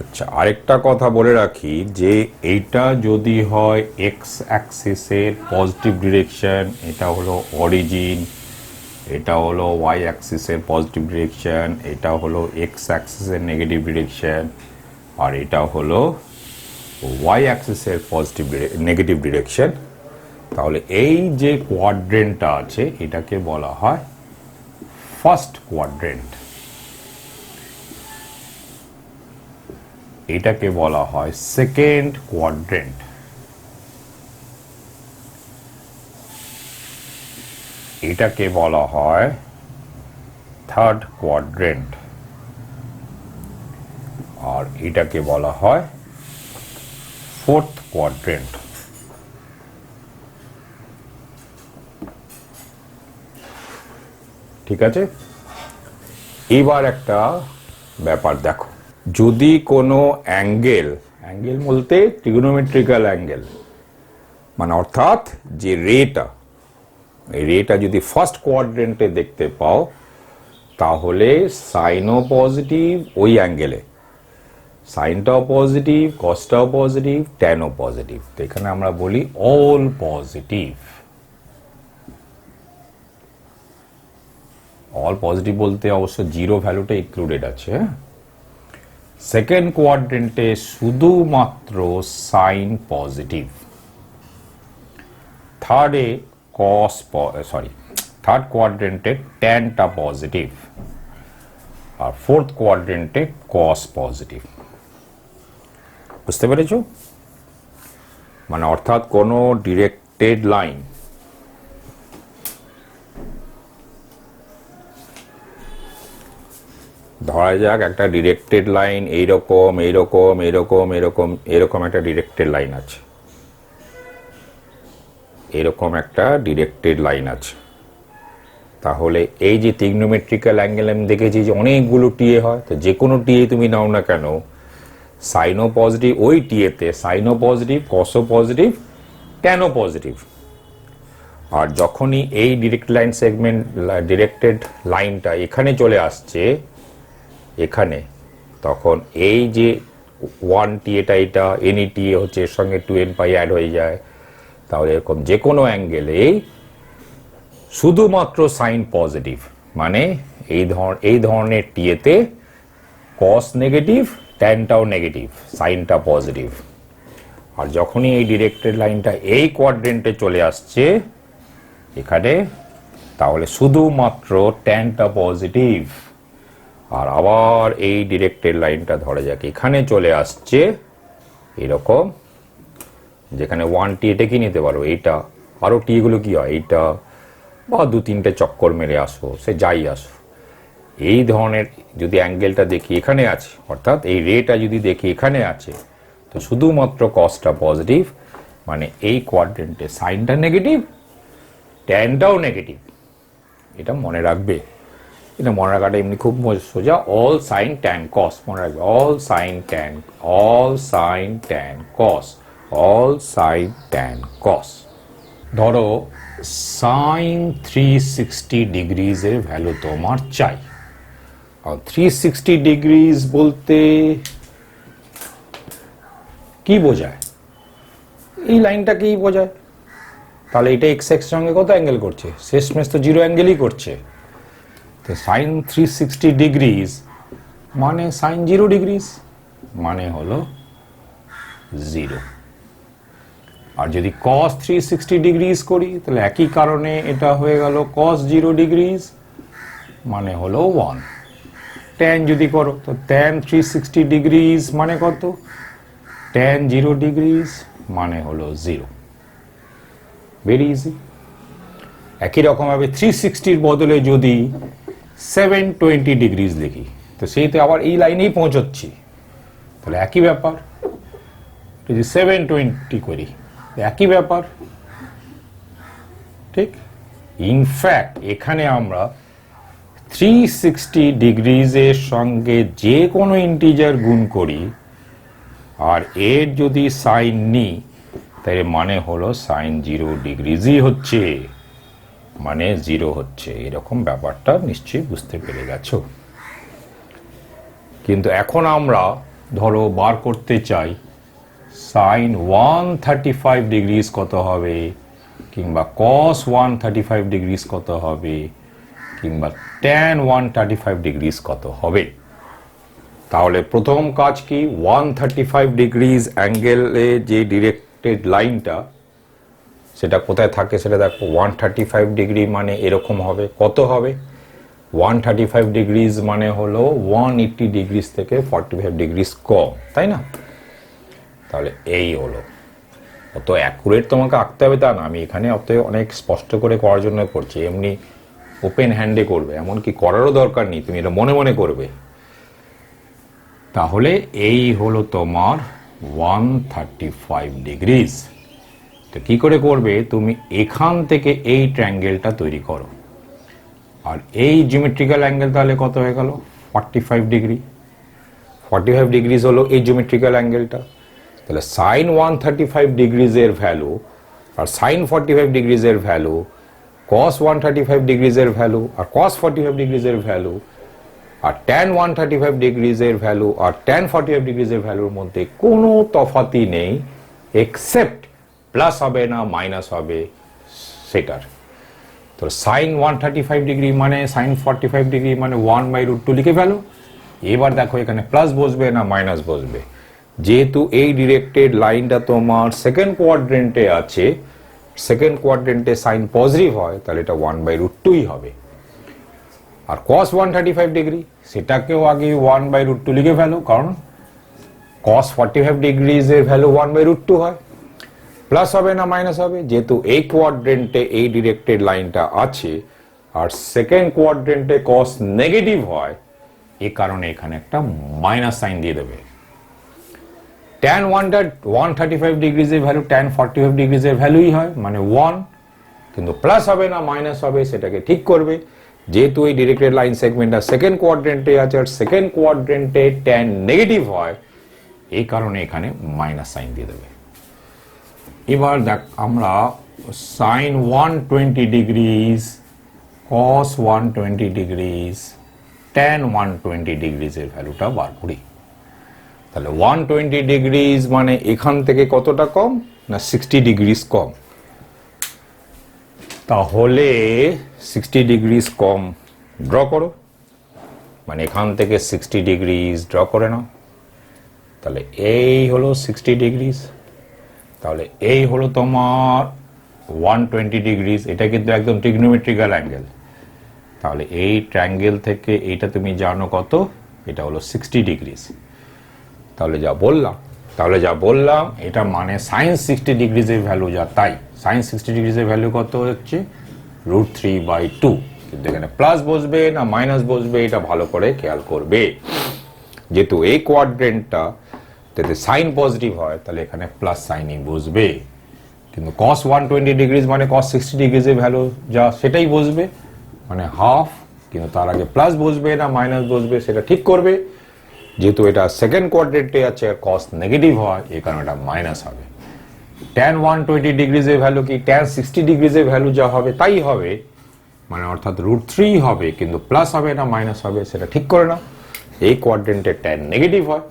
আচ্ছা, আরেকটা কথা বলে রাখি যে এইটা যদি হয় এক্স অ্যাক্সিসের পজিটিভ ডিরেকশন, এটা হলো অরিজিন, এটা হলো ওয়াই অ্যাক্সিসের পজিটিভ ডিরেকশন, এটা হলো এক্স অ্যাক্সিসের নেগেটিভ ডিরেকশন, আর এটা হলো ওয়াই অ্যাক্সিসের পজিটিভ নেগেটিভ ডিরেকশন। তাহলে এই যে কোয়াড্রেন্টটা আছে এটাকে বলা হয় ফার্স্ট কোয়াড্রেন্ট, এটাকে বলা হয় সেকেন্ড কোয়াড্রেন্ট, এটাকে বলা হয় থার্ড কোয়াড্রেন্ট, আর এটাকে বলা হয় ফোর্থ কোয়াড্রেন্ট। ঠিক আছে, এবার একটা ব্যাপার দেখো, যদি কোনো অ্যাঙ্গেল বলতে ট্রিগোনোমেট্রিক্যাল অ্যাঙ্গেল, মানে অর্থাৎ যে রেটা, এই রেটা যদি ফার্স্ট কোয়াড্রেন্টে দেখতে পাও, তাহলে সাইনও পজিটিভ ওই অ্যাঙ্গেলে, সাইনটাও পজিটিভ, কসটাও পজিটিভ, ট্যানও পজিটিভ। তো এখানে আমরা বলি অল পজিটিভ। অল পজিটিভ বলতে অবশ্য জিরো ভ্যালুটা ইনক্লুডেড আছে। সেকেন্ড কোয়াড্রেন্টে শুধুমাত্র সাইন পজিটিভ, থার্ডে থার্ড কোয়াড্রেন্টে ট্যানটা পজিটিভ, আর ফোর্থ কোয়াড্রেন্টে কস পজিটিভ। বুঝতে পেরেছো? মানে অর্থাৎ কোনো ডিরেক্টেড লাইন, ধরা যাক একটা ডিরেক্টেড লাইন এইরকম এইরকম এরকম এরকম এরকম একটা ডিরেক্টেড লাইন আছে, এরকম একটা ডিরেক্টেড লাইন আছে। তাহলে এই যে ট্রিগনোমেট্রিক্যাল অ্যাঙ্গেল আমি দেখেছি যে অনেকগুলো টিএ হয়, তো যে কোনো টিএ তুমি নাও না কেন, সাইনও পজিটিভ ওই টিএতে, সাইনও পজিটিভ, কসও পজিটিভ, ট্যানও পজিটিভ। আর যখনই এই ডিরেক্টেড লাইনটা এখানে চলে আসছে, এখানে, তখন এই যে 1 টিএটা, এটা এনি টিএ হচ্ছে, এর সঙ্গে 2n পাই অ্যাড হয়ে যায়। তাহলে এরকম যে কোনো অ্যাঙ্গেলে শুধুমাত্র সাইন পজিটিভ, মানে এই ধরনের টিএতে কস নেগেটিভ, ট্যানটাও নেগেটিভ, সাইনটা পজিটিভ। আর যখনই এই ডিরেক্টেড লাইনটা এই কোয়াড্রেন্টে চলে আসছে এখানে, তাহলে শুধুমাত্র ট্যানটা পজিটিভ। আর আবার এই ডিরেক্টেড লাইনটা ধরা যাক এখানে চলে আসছে এরকম, যেখানে 1 টি এটা কি নিতে পারো, এইটা, আরো টি গুলো কি হয়, এইটা, বা 2-3টে চক্কর মেরে আসো, সে যাই আসো, এই ধরনের যদি অ্যাঙ্গেলটা দেখি এখানে আছে, অর্থাৎ এই রেটা যদি দেখি এখানে আছে, তো শুধুমাত্র কসটা পজিটিভ, মানে এই কোয়াড্রেন্টে সাইনটা নেগেটিভ, ট্যানটাও নেগেটিভ। এটা মনে রাখবে, এটা মনে রাখাটা এমনি খুব সোজা। অল সাইন ট্যান কস, মনে রাখবে, অল সাইন ট্যান কস, অল সাইন ট্যান কস। ধরো সাইন 360 ডিগ্রিজের ভ্যালু তোমার চাই। আর 360 ডিগ্রিজ বলতে কি বোঝায়, এই লাইনটাকেই বোঝায়। তাহলে এটা এক্স এক্স সঙ্গে কত অ্যাঙ্গেল করছে, শেষমেশ তো জিরো অ্যাঙ্গেলই করছে। তো সাইন 360 ডিগ্রিজ মানে সাইন 0 ডিগ্রিজ, মানে হলো 0। আর যদি cos 360 ডিগ্রিজ করি, তাহলে একই কারণে এটা হয়ে গেল cos 0 ডিগ্রিজ, মানে হলো 1। tan যদি করো, তো tan 360 ডিগ্রিজ মানে কত, tan 0 ডিগ্রিজ মানে হলো 0। Very easy. একই রকম ভাবে 360 বদলে যদি 720 ডিগ্রিজ লিখি, তো সেই তো আবার এই লাইনেই পৌঁছচ্ছি, তাহলে একই ব্যাপার। যদি 720 করি, একই ব্যাপার, ঠিক। ইনফ্যাক্ট এখানে আমরা 360 ডিগ্রিজের সঙ্গে যে কোনো ইন্টিজার গুণ করি, আর এর যদি সাইন নিই, তাহলে মানে হলো সাইন 0 ডিগ্রিজই হচ্ছে, মানে 0 হচ্ছে। এরকম ব্যাপারটা নিশ্চয়ই বুঝতে পেরে গেছো। কিন্তু এখন আমরা ধরো বার করতে চাই সাইন 135 ডিগ্রিজ কত হবে, কিংবা cos 135 ডিগ্রিজ কত হবে, কিংবা tan 135 ডিগ্রিজ কত হবে। তাহলে প্রথম কাজ কি, 135 ডিগ্রিজ অ্যাঙ্গেলে যে ডিরেক্টেড লাইনটা সেটা কোথায় থাকে সেটা দেখো। 135 ডিগ্রি মানে এরকম হবে, কত হবে, 135 ডিগ্রিজ মানে হলো 180 ডিগ্রিজ থেকে 45 ডিগ্রিজ কম, তাই না? তাহলে এই হলো অত অ্যাকুরেট তোমাকে আঁকতে হবে তা না, আমি এখানে অত অনেক স্পষ্ট করে করার জন্য করছি, এমনি ওপেন হ্যান্ডে করবে, এমনকি করারও দরকার নেই, তুমি এটা মনে মনে করবে। তাহলে এই হলো তোমার 135 ডিগ্রিজ। তো কি করে করবে, তুমি এখান থেকে এই ট্রায়াঙ্গেলটা তৈরি করো, আর এই জিওমেট্রিক্যাল অ্যাঙ্গেল তাহলে কত হয়ে গেল 45 ডিগ্রি। 45 ডিগ্রিজ হলো এই জিওমেট্রিক্যাল অ্যাঙ্গেলটা। তাহলে সাইন 135 ডিগ্রিজের ভ্যালু আর সাইন 45 ডিগ্রিজের ভ্যালু, কস 135 ডিগ্রিজের ভ্যালু আর কস 45 ডিগ্রিজের ভ্যালু, আর ট্যান 135 ডিগ্রিজের ভ্যালু আর ট্যান 45 ডিগ্রিজের ভ্যালুর মধ্যে কোনো তফাতই নেই, এক্সেপ্ট প্লাস হবে না মাইনাস হবে সেটার। তো সাইন 135 ডিগ্রি মানে সাইন 45 ডিগ্রি মানে 1/√2 লিখে ফেলো। এবার দেখো এখানে প্লাস বসবে না মাইনাস বসবে। যেহেতু এই ডিরেক্টেড লাইনটা তোমার সেকেন্ড কোয়াড্রেন্টে আছে, সেকেন্ড কোয়াড্রেন্টে সাইন পজিটিভ হয়, তাহলে এটা 1/√2ই হবে। আর cos 135 ডিগ্রি সেটাকেও আগে 1/√2 লিখে ফেলো, কারণ cos 45 ডিগ্রিজের ভ্যালু 1/√2 হয়। প্লাস হবে না মাইনাস হবে, যেহেতু এই কোয়াড্রেন্টে এই ডিরেক্টেড লাইনটা আছে আর সেকেন্ড কোয়াড্রেন্টে cos নেগেটিভ হয়, এই কারণে এখানে একটা মাইনাস সাইন দিয়ে দেবে। tan 135 ডিগ্রিজের ভ্যালু tan 45 ডিগ্রিজের ভ্যালুই হয়, মানে 1, কিন্তু প্লাস হবে না মাইনাস হবে সেটাকে ঠিক করবে। যেহেতু এই ডিরেক্টেড লাইন সেগমেন্টটা সেকেন্ড কোয়াড্রেন্টে আছে আর সেকেন্ড কোয়াড্রেন্টে tan নেগেটিভ হয়, এই কারণে এখানে মাইনাস সাইন দিয়ে দেবে। এবার দেখ আমরা sine 120 degrees, cos 120 degrees, tan 120 ডিগ্রিজের ভ্যালুটা বার করি। তাহলে 120 ডিগ্রিজ মানে এখান থেকে কতটা কম না 60 ডিগ্রিজ কম। তাহলে 60 ডিগ্রিজ কম ড্র করো, মানে এখান থেকে 60 ডিগ্রিজ ড্র করে নাও। তাহলে এই হলো 60 ডিগ্রিজ, তাহলে এই হলো তোমার 120 ডিগ্রিজ। এটা কিন্তু একদম ট্রিগনোমেট্রিক্যাল অ্যাঙ্গেল। তাহলে এই ট্রায়াঙ্গেল থেকে এইটা তুমি জানো কত, এটা হলো 60 ডিগ্রিজ। তাহলে যা বললাম এটা মানে সাইন 60 ডিগ্রিজের ভ্যালু যা, তাই সাইন 60 ডিগ্রিজের ভ্যালু কত হচ্ছে √3/2। কিন্তু এখানে প্লাস বসবে না মাইনাস বসবে এটা ভালো করে খেয়াল করবে। যেহেতু এই কোয়াড্রেন্টটা যদি সাইন পজিটিভ হয় তাহলে এখানে প্লাস সাইনই বসবে, কিন্তু cos 120 ডিগ্রিজ মানে cos 60 ডিগ্রিজের ভ্যালু যা সেটাই বসবে, মানে হাফ, কিন্তু তার আগে প্লাস বসবে না মাইনাস বসবে সেটা ঠিক করবে। যেহেতু এটা সেকেন্ড কোয়াড্রেন্টে আছে আর cos নেগেটিভ হয়, এই কারণে এটা মাইনাস হবে। tan 120 ডিগ্রিজের ভ্যালু কি tan 60 ডিগ্রিজের ভ্যালু যা হবে তাই হবে, মানে অর্থাৎ √3 হবে, কিন্তু প্লাস হবে না মাইনাস হবে সেটা ঠিক করে নাও। এই কোয়াড্রেন্টে tan নেগেটিভ হয়,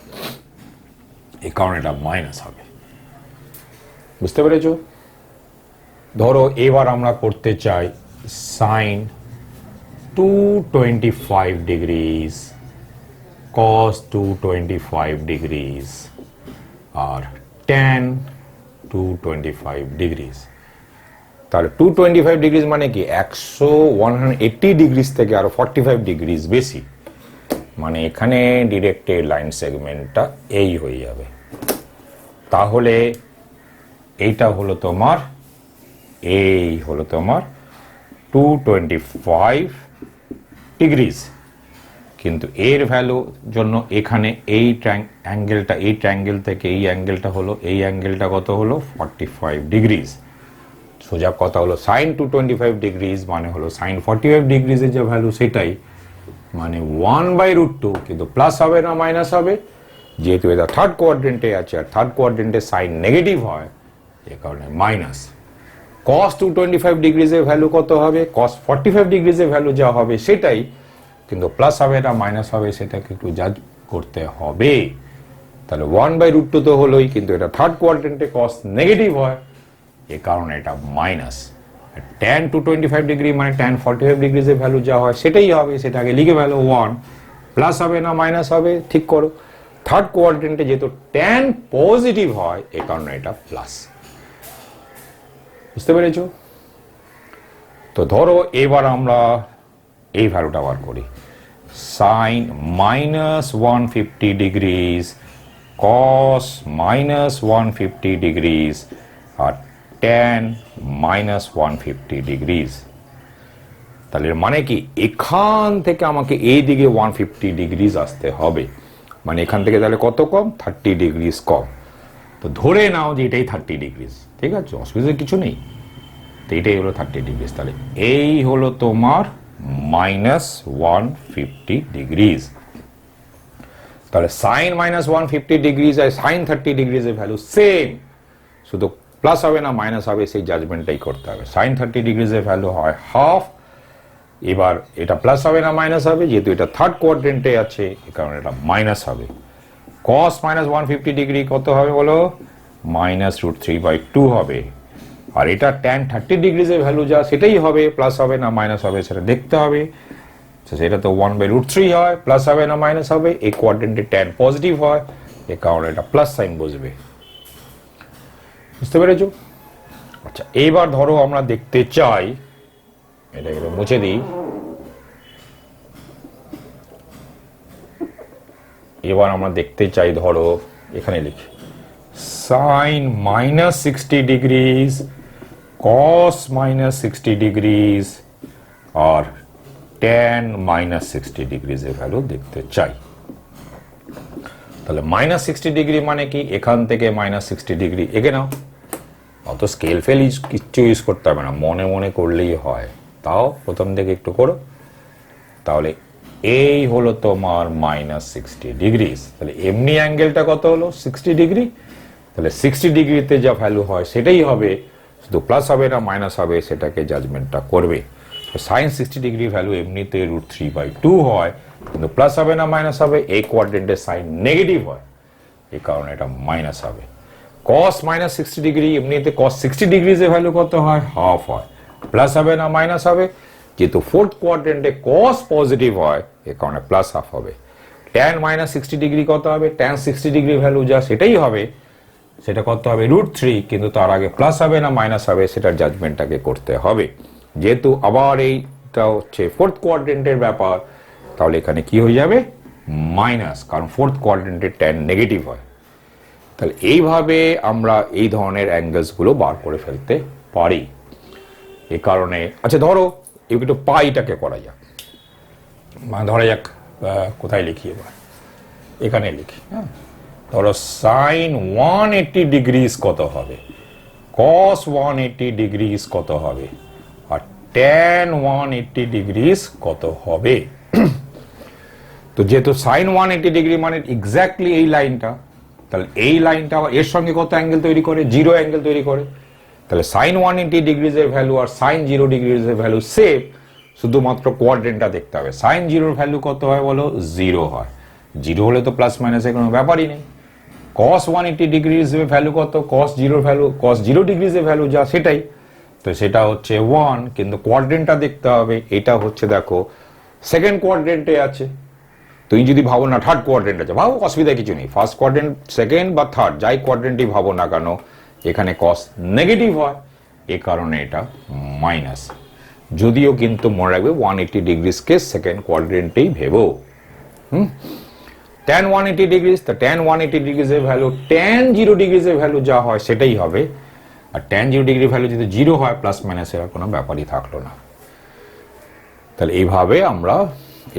এই কারণে এটা মাইনাস হবে। বুঝতে পেরেছো? ধরো এবার আমরা করতে চাই সাইন 225 ডিগ্রিজ, cos 225 ডিগ্রিজ আর tan 225 ডিগ্রিজ। তাহলে 225 ডিগ্রিজ মানে কি 180 ডিগ্রিজ থেকে আরো 45 ডিগ্রিজ বেশি, মানে এখানে ডিরেক্টেড লাইন সেগমেন্টটা এই হয়ে যাবে। তাহলে এইটা হলো তোমার 225 ডিগ্রিজ, কিন্তু এর ভ্যালু জন্য এখানে এই ট্রায়াঙ্গেল থেকে এই অ্যাঙ্গেলটা হলো, এই অ্যাঙ্গেলটা কত হলো 45 ডিগ্রিজ। সোজা কথা হলো সাইন 225 ডিগ্রিজ মানে হলো সাইন 45 ডিগ্রিজের যে ভ্যালু সেটাই, মানে 1/√2, কিন্তু প্লাস হবে না মাইনাস হবে। যেহেতু এটা থার্ড কোয়াড্রেন্টে আছে আর থার্ড কোয়াড্রেন্টে সাইন নেগেটিভ হয়, এ কারণে মাইনাস। cos 225 ডিগ্রিজের ভ্যালু কত হবে, cos 45 ডিগ্রিজের ভ্যালু যা হবে সেটাই, কিন্তু প্লাস হবে না মাইনাস হবে সেটাকে একটু জাজ করতে হবে। তাহলে 1/√2 তো হলোই, কিন্তু এটা থার্ড কোয়াড্রেন্টে cos নেগেটিভ হয়, এ কারণে এটা মাইনাস। tan 225 ডিগ্রি মানে tan 45 ডিগ্রিজের ভ্যালু যা হয় সেটাই হবে, সেটাকে লিখে ফেলো 1, প্লাস হবে না মাইনাস হবে ঠিক করো। থার্ড কোয়াড্রেন্টে যেহেতু tan পজিটিভ হয়, এ কারণে এটা প্লাস। বুঝতে পেরেছো? তো ধরো এবার আমরা এই ভ্যালুটা বার করি, সাইন -150 ডিগ্রিজ, cos -150 ডিগ্রিজ আর tan মাইনাস 150 ডিগ্রিজ। তাহলে এর মানে কি, এখান থেকে আমাকে এই দিকে 150 ডিগ্রিজ আসতে হবে, মানে এখান থেকে তাহলে কত কম, 30 ডিগ্রিজ কম। তো ধরে নাও যে এটাই 30 ডিগ্রিজ, ঠিক আছে, অসুবিধা কিছু নেই। তো এটাই হলো 30 ডিগ্রিজ। তাহলে এই হলো তোমার মাইনাস 150 ডিগ্রিজ। তাহলে সাইন মাইনাস 150 ডিগ্রিজ আর সাইন 30 ডিগ্রিজের ভ্যালু সেম, শুধু প্লাস হবে না মাইনাস হবে সেই জাজমেন্টটাই করতে হবে। সাইন 30 ডিগ্রিজের ভ্যালু হয় হাফ। এবার এটা প্লাস হবে না মাইনাস হবে, যেহেতু এটা থার্ড কোয়াড্রেন্টে আছে এই কারণে এটা মাইনাস হবে। কস মাইনাস 150 ডিগ্রি কত হবে বলো, মাইনাস √3/2 হবে। আর এটা ট্যান 30 ডিগ্রিজের ভ্যালু যা সেটাই হবে, প্লাস হবে না মাইনাস হবে সেটা দেখতে হবে। সেটা তো 1/√3 হয়, প্লাস হবে না মাইনাস হবে। এই কোয়াড্রেন্টে ট্যান পজিটিভ হয়, এ কারণে এটা প্লাস সাইন বসবে। বুঝতে পেরেছো? আচ্ছা, এইবার ধরো আমরা দেখতে চাই, এটা একটু মুছে দিই। এবার আমরা দেখতে চাই, ধরো এখানে লিখি sine minus 60 degrees, cos minus 60 degrees আর ট্যান মাইনাস 60 ডিগ্রিজের ভ্যালু দেখতে চাই। তাহলে মাইনাস 60 ডিগ্রি মানে কি, এখান থেকে মাইনাস 60 ডিগ্রি এঁকে নাও। অত স্কেল ফেল কিচ্ছু ইউজ করতে হবে না, মনে মনে করলেই হয়। তাও প্রথম থেকে একটু করো। তাহলে এই হলো তোমার মাইনাস 60 ডিগ্রিজ। তাহলে এমনি অ্যাঙ্গেলটা কত হলো, 60 ডিগ্রি। তাহলে 60 ডিগ্রিতে যা ভ্যালু হয় সেটাই হবে, শুধু প্লাস হবে না মাইনাস হবে সেটাকে জাজমেন্টটা করবে। সাইন 60 ডিগ্রি ভ্যালু এমনিতে √3/2 হয়, কিন্তু প্লাস হবে না মাইনাস হবে। এই কোয়াড্রেন্টে সাইন নেগেটিভ হয়, এই কারণে এটা মাইনাস হবে। কস মাইনাস 60 ডিগ্রি এমনিতে কস 60 ডিগ্রিজের ভ্যালু কত হয়, হাফ হয়, প্লাস হবে না মাইনাস হবে। যেহেতু ফোর্থ কোয়াড্রেন্টে কস পজিটিভ হয় এ কারণে প্লাস হাফ হবে। ট্যান মাইনাস 60 ডিগ্রি কত হবে, ট্যান 60 ডিগ্রি ভ্যালু যা সেটাই হবে, সেটা কত হবে √3, কিন্তু তার আগে প্লাস হবে না মাইনাস হবে সেটার জাজমেন্টটাকে করতে হবে। যেহেতু আবার এইটা হচ্ছে ফোর্থ কোয়াড্রেন্টের ব্যাপার, তাহলে এখানে কি হয়ে যাবে, মাইনাস, কারণ ফোর্থ কোয়াড্রেন্টে ট্যান নেগেটিভ হয়। তাহলে এইভাবে আমরা এই ধরনের অ্যাঙ্গেলসগুলো বার করে ফেলতে পারি। এই কারণে আচ্ছা ধরো একটু পাইটাকে করা যাক, ধরা যাক কোথায় লিখি, এবার এখানে লিখি। হ্যাঁ, ধরো সাইন 180 ডিগ্রিজ কত হবে, কস 180 ডিগ্রিজ কত হবে আর ট্যান 180 ডিগ্রিজ কত হবে। তো যেহেতু সাইন 180 ডিগ্রি মানে এক্স্যাক্টলি এই লাইনটা, তাহলে এই লাইনটা এর সঙ্গে কত অ্যাঙ্গেল তৈরি করে, 0 অ্যাঙ্গেল তৈরি করে। তাহলে সাইন 180 ডিগ্রিজের ভ্যালু আর সাইন 0 ডিগ্রিজের ভ্যালু সেম, শুধুমাত্র কোয়াড্রেন্টটা দেখতে হবে। সাইন 0 ভ্যালু কত হয় বলো, 0 হয়। 0 হলে তো প্লাস মাইনাসের কোনো ব্যাপারই নেই। কস 180 ডিগ্রিজের ভ্যালু কত, কস 0 ভ্যালু, কস 0 ডিগ্রিজের ভ্যালু যা সেটাই, তো সেটা হচ্ছে 1, কিন্তু কোয়াড্রেন্টটা দেখতে হবে। এটা হচ্ছে দেখো সেকেন্ড কোয়াড্রেন্টে আছে, তুমি যদি ভাবো না থার্ড কোয়াড্রেন্ট আছে, ভাবো অসুবিধা কিছু নেই। ফার্স্ট কোয়াড্রেন্ট, সেকেন্ড বা থার্ড, যাই কোয়াড্রেন্টই ভাবো না কেন, এখানে কস নেগেটিভ হয়, এ কারণে এটা মাইনাস। যদিও কিন্তু মনে রাখবে 180 ডিগ্রিজকে সেকেন্ড কোয়াড্রেন্টেই ভেবো। ট্যান 180 ডিগ্রিজ, তো ট্যান 180 ডিগ্রিজের ভ্যালু ট্যান 0 ডিগ্রিজের ভ্যালু যা হয় সেটাই হবে। আর ট্যান 0 ডিগ্রি ভ্যালু যদি 0 হয়, প্লাস মাইনাসের কোনো ব্যাপারই থাকলো না। তাহলে এইভাবে আমরা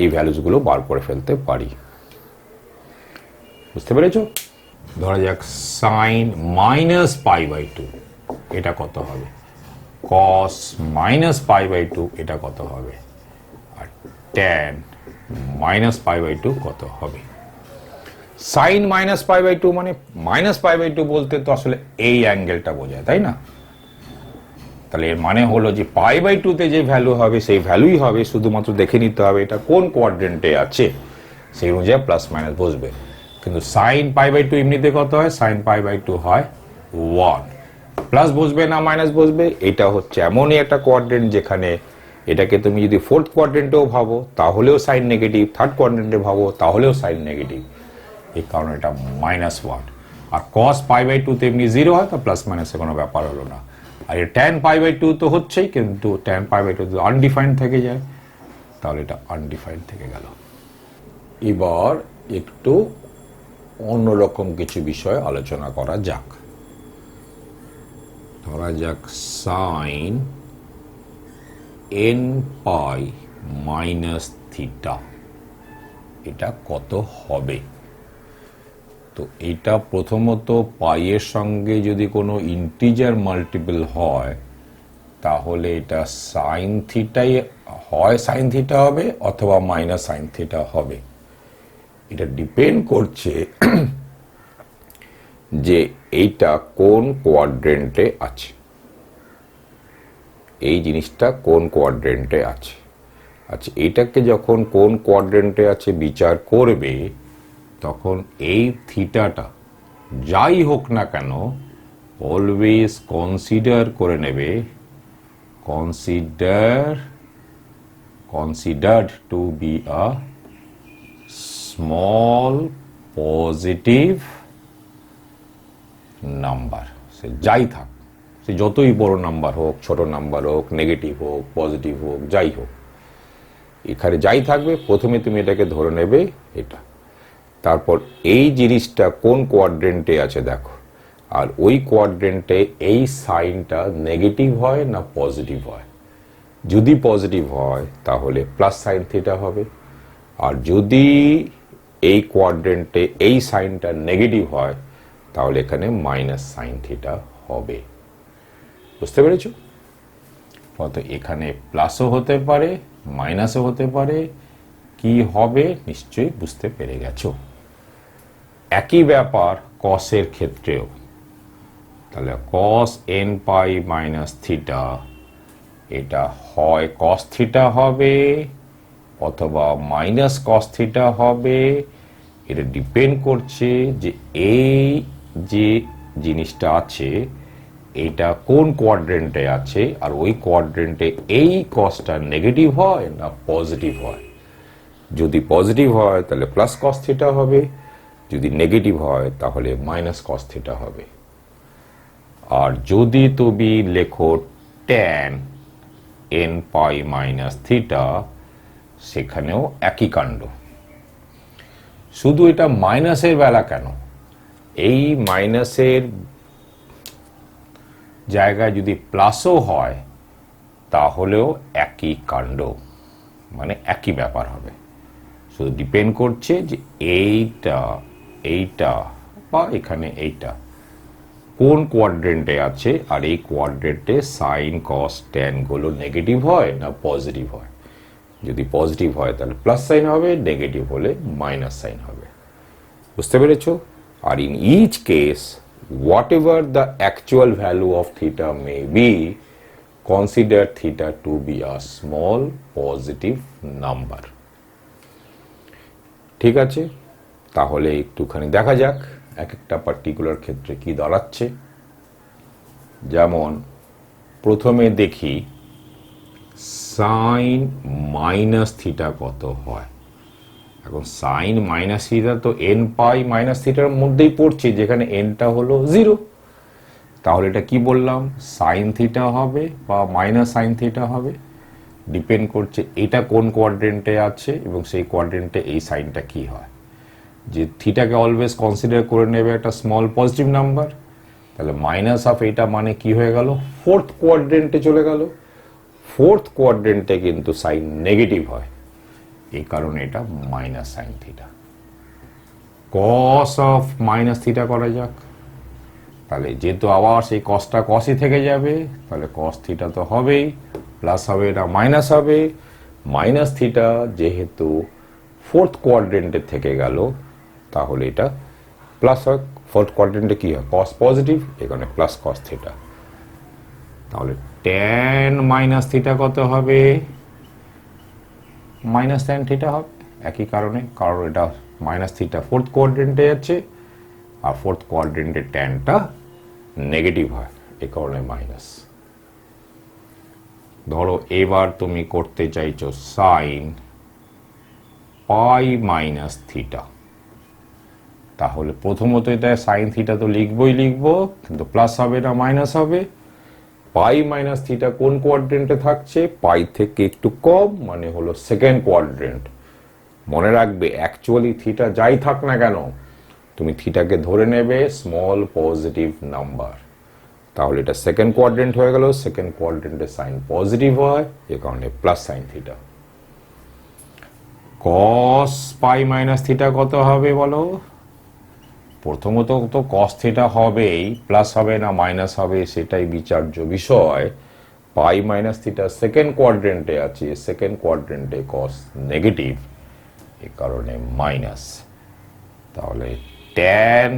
এই ভ্যালুসগুলো বার করে ফেলতে পারি। বুঝতে পেরেছো? ধরা যাক সাইন মাইনাস π/2 এটা কত হবে, কস মাইনাস π/2 এটা কত হবে, আর ট্যান মাইনাস π/2 কত হবে। সাইন মাইনাস π/2 মানে মাইনাস π/2 বলতে তো আসলে এই অ্যাঙ্গেলটা বোঝায়, তাই না? তাহলে এর মানে হলো যে π/2 তে যে ভ্যালু হবে সেই ভ্যালুই হবে, শুধুমাত্র দেখে নিতে হবে এটা কোন কোয়াড্রেন্টে আছে, সেই অনুযায়ী প্লাস মাইনাস বসবে। কিন্তু সাইন π/2 এমনিতে কত হয়, সাইন π/2 হয় 1, প্লাস বসবে না মাইনাস বসবে। এটা হচ্ছে এমনই একটা কোয়াড্রেন্ট যেখানে এটাকে তুমি যদি ফোর্থ কোয়াড্রেন্টেও ভাবো তাহলেও সাইন নেগেটিভ, থার্ড কোয়াড্রেন্টে ভাবো তাহলেও সাইন নেগেটিভ, এই কারণে এটা -1। আর কস π/2 তে এমনি 0 হয়, তো প্লাস মাইনাসের কোনো ব্যাপার হলো না। আর এই ট্যান π/2 তো হচ্ছেই, কিন্তু ট্যান π/2 তো আনডিফাইন্ড থেকে যায়, তাহলে এটা আনডিফাইন্ড থেকে গেল। এবার একটু অন্যরকম কিছু বিষয় আলোচনা করা যাক। ধরা যাক সাইন এন পাই মাইনাস থিটা, এটা কত হবে? তো এটা প্রথমত পাইয়ের সঙ্গে যদি কোনো ইন্টিজার মাল্টিপল হয় তাহলে এটা সাইন থিটাই হয়, সাইন থিটা হবে অথবা মাইনাস সাইন থিটা হবে। এটা ডিপেন্ড করছে যে এইটা কোন কোয়াড্রেন্টে আছে, এই জিনিসটা কোন কোয়াড্রেন্টে আছে। আচ্ছা, এটাকে যখন কোন কোয়াড্রেন্টে আছে বিচার করবে তখন এই থিটাটা যাই হোক না কেন অলওয়েজ কনসিডার করে নেবে, considered to be a small positive number। সে যাই থাক, সে যতই বড় নাম্বার হোক, ছোট নাম্বার হোক, নেগেটিভ হোক, পজিটিভ হোক, যাই হোক, এখানে যাই থাকবে প্রথমে তুমি এটাকে ধরে নেবে এটা। তারপর এই জিনিসটা কোন কোয়াড্রেন্টে আছে দেখো, আর ওই কোয়াড্রেন্টে এই সাইনটা নেগেটিভ হয় না পজিটিভ হয়। যদি পজিটিভ হয় তাহলে প্লাস সাইন থিটা হবে, আর যদি এই কোয়াড্রেন্টে এই সাইনটা নেগেটিভ হয় তাহলে এখানে মাইনাস সাইন থিটা হবে। বুঝতে পেরেছ? তো এখানে প্লাসও হতে পারে, মাইনাসও হতে পারে, কি হবে নিশ্চয়ই বুঝতে পেরে গেছো। একই ব্যাপার কসের ক্ষেত্রেও, তাহলে কস এন পাই মাইনাস থিটা, এটা হয় কস থিটা হবে অথবা মাইনাস কস থিটা হবে। এটা ডিপেন্ড করছে যে এই যে জিনিসটা আছে এটা কোন কোয়াড্রেন্টে আছে, আর ওই কোয়াড্রেন্টে এই কসটা নেগেটিভ হয় না পজিটিভ হয়। যদি পজিটিভ হয় তাহলে প্লাস কস থিটা হবে, যদি নেগেটিভ হয় তাহলে মাইনাস কস থিটা হবে। আর যদি তুমি লেখো ট্যান এন পাই মাইনাস থিটা, সেখানেও একই কাণ্ড। শুধু এটা মাইনাসের বেলা কেন, এই মাইনাসের জায়গায় যদি প্লাসও হয় তাহলেও একই কাণ্ড, মানে একই ব্যাপার হবে। শুধু ডিপেন্ড করছে যে এইটা বা এখানে এইটা কোন কোয়াড্রেন্টে আছে, আর এই কোয়াড্রেন্টে সাইন কস ট্যান গুলো নেগেটিভ হয় না পজিটিভ হয়। যদি পজিটিভ হয় তাহলে প্লাস সাইন হবে, নেগেটিভ হলে মাইনাস সাইন হবে। বুঝতে পেরেছো? আর in each case whatever the actual value of theta may be, consider theta to be a small positive number। ঠিক আছে, তাহলে একটুখানি দেখা যাক এক একটা পার্টিকুলার ক্ষেত্রে কি দাঁড়াচ্ছে। যেমন প্রথমে দেখি সাইন মাইনাস থিটা কত হয়। এখন সাইন মাইনাস থিটা তো এন পাই মাইনাস থিটার মধ্যেই পড়ছে, যেখানে এনটা হলো 0। তাহলে এটা কি বললাম, সাইন থিটা হবে বা মাইনাস সাইন থিটা হবে। ডিপেন্ড করছে এটা কোন কোয়াড্রেন্টে আছে এবং সেই কোয়াড্রেন্টে এই সাইনটা কি হয়। যে থিটাকে অলওয়েজ কনসিডার করে নেবে একটা স্মল পজিটিভ নাম্বার, তাহলে মাইনাস অফ এটা মানে কি হয়ে গেল, ফোর্থ কোয়াড্রেন্টে চলে গেল। ফোর্থ কোয়াড্রেন্টে কিন্তু সাইন নেগেটিভ হয়, এই কারণে এটা minus sine theta. Cos of minus theta করা যাক, তাহলে যেহেতু আবার সেই কসটা কসই থেকে যাবে, তাহলে কস থিটা তো হবেই, প্লাস হবে এটা মাইনাস হবে। মাইনাস থিটা যেহেতু ফোর্থ কোয়াড্রেন্টে থেকে গেল তাহলে এটা প্লাস হয়। ফোর্থ কোয়াড্রেন্টে কি হয়, কস পজিটিভ, এখানে প্লাস কস থিটা। তাহলে ট্যান মাইনাস থিটা কত হবে, মাইনাস ট্যান থিটা হবে, একই কারণে, কারণ এটা মাইনাস থিটা ফোর্থ কোয়াড্রেন্টে আছে আর ফোর্থ কোয়াড্রেন্টে ট্যানটা নেগেটিভ হয়, এই কারণে মাইনাস। ধরো এবার তুমি করতে চাইছো সাইন পাই মাইনাস থিটা, তাহলে প্রথমত এটা সাইন থিটা তো লিখবো, কিন্তু প্লাস হবে না মাইনাস হবে। পাই মাইনাস থিটা কোন কোয়াড্রেন্টে থাকছে, পাই থেকে একটু কম, মানে হলো সেকেন্ড কোয়াড্রেন্ট। মনে রাখবে অ্যাকচুয়ালি থিটা যাই থাক না কেন তুমি থিটাকে ধরে নেবে স্মল পজিটিভ নাম্বার। তাহলে এটা সেকেন্ড কোয়াড্রেন্ট হয়ে গেল, সেকেন্ড কোয়াড্রেন্টে সাইন পজিটিভ হয়, এ কারণে প্লাস সাইন থিটা। কস পাই মাইনাস থিটা কত হবে বলো? প্রথমত তো কস থিটা হবেই, প্লাস হবে না মাইনাস হবে সেটাই বিচার্য বিষয়। পাই মাইনাস থিটা সেকেন্ড কোয়াড্রেন্টে আছে, সেকেন্ড কোয়াড্রেন্টে কস নেগেটিভ, এ কারণে মাইনাস। তাহলে tan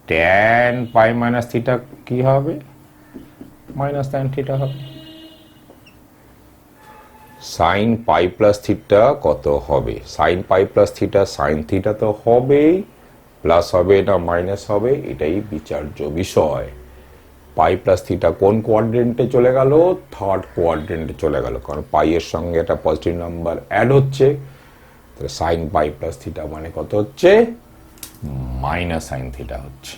tan pi minus theta কি হবে? মাইনাস ট্যান থিটা হবে। সাইন পাই প্লাস থিটা কত হবে? Sine pi plus theta sine theta তো হবেই, প্লাস হবে না মাইনাস হবে এটাই বিচার্য বিষয়। পাই প্লাস থিটা কোন কোয়াড্রেন্টে চলে গেল? থার্ড কোয়াড্রেন্টে চলে গেল, কারণ পাই এর সঙ্গে একটা পজিটিভ নাম্বার অ্যাড হচ্ছে। তাহলে সাইন পাই প্লাস থিটা মানে কত হচ্ছে? মাইনাস সাইন থিটা হচ্ছে।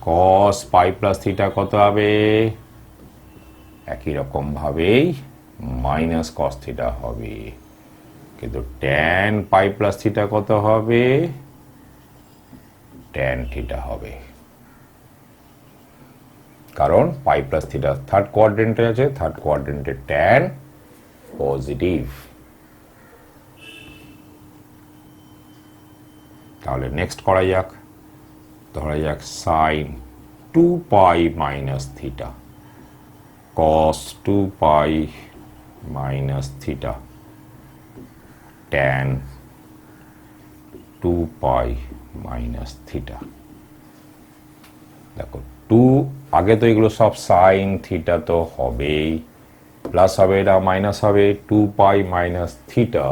কস পাই প্লাস থিটা কত হবে? একই রকম ভাবেই মাইনাস কস থিটা হবে, কিন্তু ট্যান পাই প্লাস থিটা কত হবে? ট্যান থিটা হবে, কারণ পাই প্লাস থিটা থার্ড কোয়াড্রেন্টে আছে, থার্ড কোয়াড্রেন্টে ট্যান পজিটিভ। তাহলে নেক্সট করা যাক, ধরা যাক সাইন 2 পাই মাইনাস থিটা, কস 2 পাই মাইনাস থিটা, ট্যান 2 পাই মাইনাস থিটা। দেখো 2 আগে তো এগুলো সব সাইন থিটা তো হবেই, প্লাস হবে না মাইনাস হবে। 2 পাই মাইনাস থিটা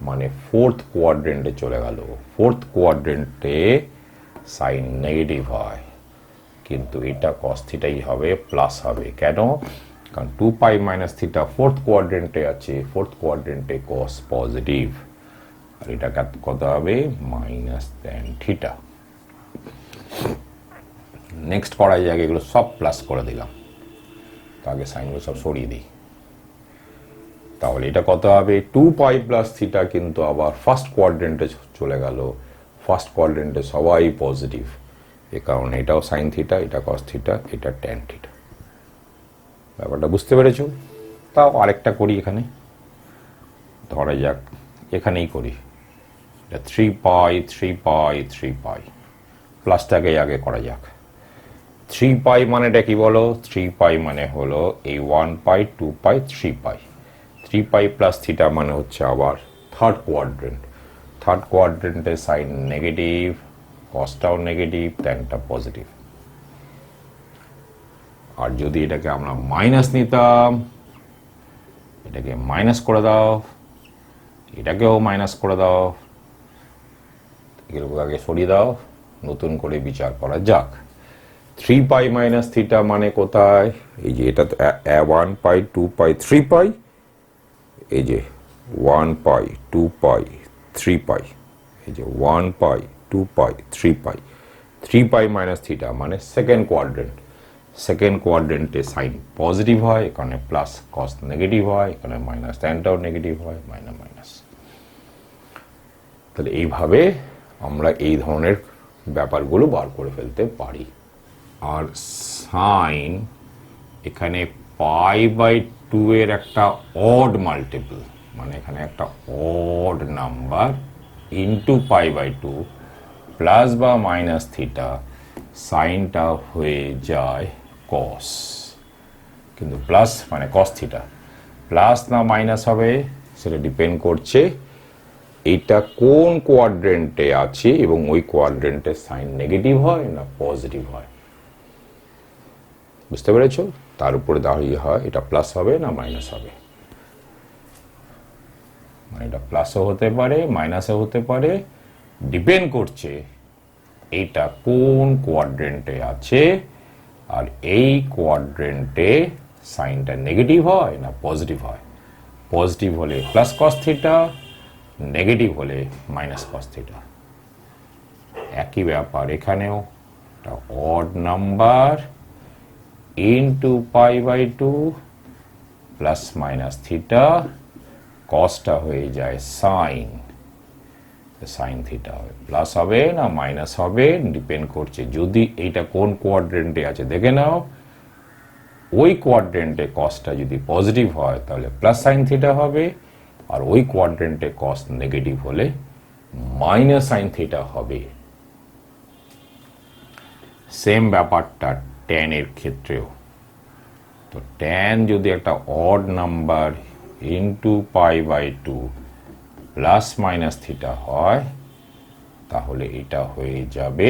মানে ফোর্থ কোয়াড্রেন্টে চলে গেল, ফোর্থ কোয়াড্রেন্টে সাইন নেগেটিভ হয়, কিন্তু এটা কস থিটাই হবে, প্লাস হবে। কেন? কারণ 2 পাই মাইনাস থিটা ফোর্থ কোয়াড্রেন্টে আছে, ফোর্থ কোয়াড্রেন্টে কস পজিটিভ, আর এটা কত হবে? Minus tan theta. নেক্সট করা যাক, এগুলো সব প্লাস করে দিলাম, তো আগে সাইনগুলো সব সরিয়ে দিই। তাহলে এটা কত হবে? 2 পাই প্লাস থিটা কিন্তু আবার ফার্স্ট কোয়াড্রেন্টে চলে গেল, ফার্স্ট কোয়াড্রেন্টে সবাই পজিটিভ, এ কারণে এটাও সাইন থিটা, এটা কস থিটা, এটা ট্যান থিটা। ব্যাপারটা বুঝতে পেরেছ? তাও আরেকটা করি এখানে, ধরা যাক এখানেই করি, এটা 3 পাই 3 পাই 3 পাই, প্লাসটাকে আগে করা যাক। 3 পাই মানেটা কি বলো? 3 পাই মানে হলো এই 1 পাই 2 পাই 3 পাই। 3 পাই প্লাস থিটা মানে হচ্ছে আবার থার্ড কোয়াড্রেন্ট, থার্ড কোয়াড্রেন্টে সাইন নেগেটিভ, কসটাও নেগেটিভ, ট্যানটা পজিটিভ। আর যদি এটাকে আমরা মাইনাস নিতাম, এটাকে মাইনাস করে দাও, এটাকেও মাইনাস করে দাও, এগুলোকে আগে সরিয়ে দাও, নতুন করে বিচার করা যাক। 3 পাই মাইনাস থিটা মানে কোথায়? এই যে এটা 1 পাই 2 পাই 3 পাই, এই যে 1 পাই 2 পাই 3 পাই, এই যে 1 pi 2 pi 3 pi. 3 pi minus theta মানে সেকেন্ড কোয়াড্রেন্ট, সেকেন্ড কোয়াড্রেন্টে সাইন পজিটিভ হয়, এখানে প্লাস, কস নেগেটিভ হয়, এখানে মাইনাস, ট্যানটাও নেগেটিভ হয়, মাইনাস মাইনাস। তাহলে এইভাবে আমরা এই ধরনের ব্যাপারগুলো বার করে ফেলতে পারি। আর সাইন এখানে পাই বাই 2 এর একটা অড মাল্টিপল, মানে এখানে একটা odd number into pi by 2 plus বা মাইনাস থিটা, সাইনটা হয়ে যায় কস, কিন্তু প্লাস মানে কস থিটা, প্লাস না মাইনাস হবে সেটা ডিপেন্ড করছে এইটা কোন কোয়াড্রেন্টে আছে এবং ওই কোয়াড্রেন্টে সাইন নেগেটিভ হয় না পজিটিভ হয়। বুঝতে পেরেছ? তার উপরে দাঁড়িয়ে হয় এটা প্লাস হবে না মাইনাস হবে, মানে এটা প্লাসও হতে পারে মাইনাসও হতে পারে, ডিপেন্ড করছে এইটা কোন কোয়াড্রেন্টে আছে আর এই কোয়াড্রেন্টে সাইনটা নেগেটিভ হয় না পজিটিভ হয়। পজিটিভ হলে প্লাস কস থিটা, নেগেটিভ হলে মাইনাস কস থিটা। একই ব্যাপার এখানেও, একটা odd number into pi by 2 plus minus theta, কসটা হয়ে যায় সাইন, সাইন থিটা হবে প্লাস হবে না মাইনাস হবে ডিপেন্ড করছে যদি এইটা কোন কোয়াড্রেন্টে আছে দেখে নাও। ওই কোয়াড্রেন্টে কসটা যদি পজিটিভ হয় তাহলে প্লাস সাইন থিটা হবে, আর ওই কোয়াড্রেন্টে কস নেগেটিভ হলে মাইনাস সাইন থিটা হবে। সেম ব্যাপারটা ট্যান এর ক্ষেত্রেও। তো ট্যান যদি একটা odd number into pi by two plus minus theta হয় তাহলে এটা হয়ে যাবে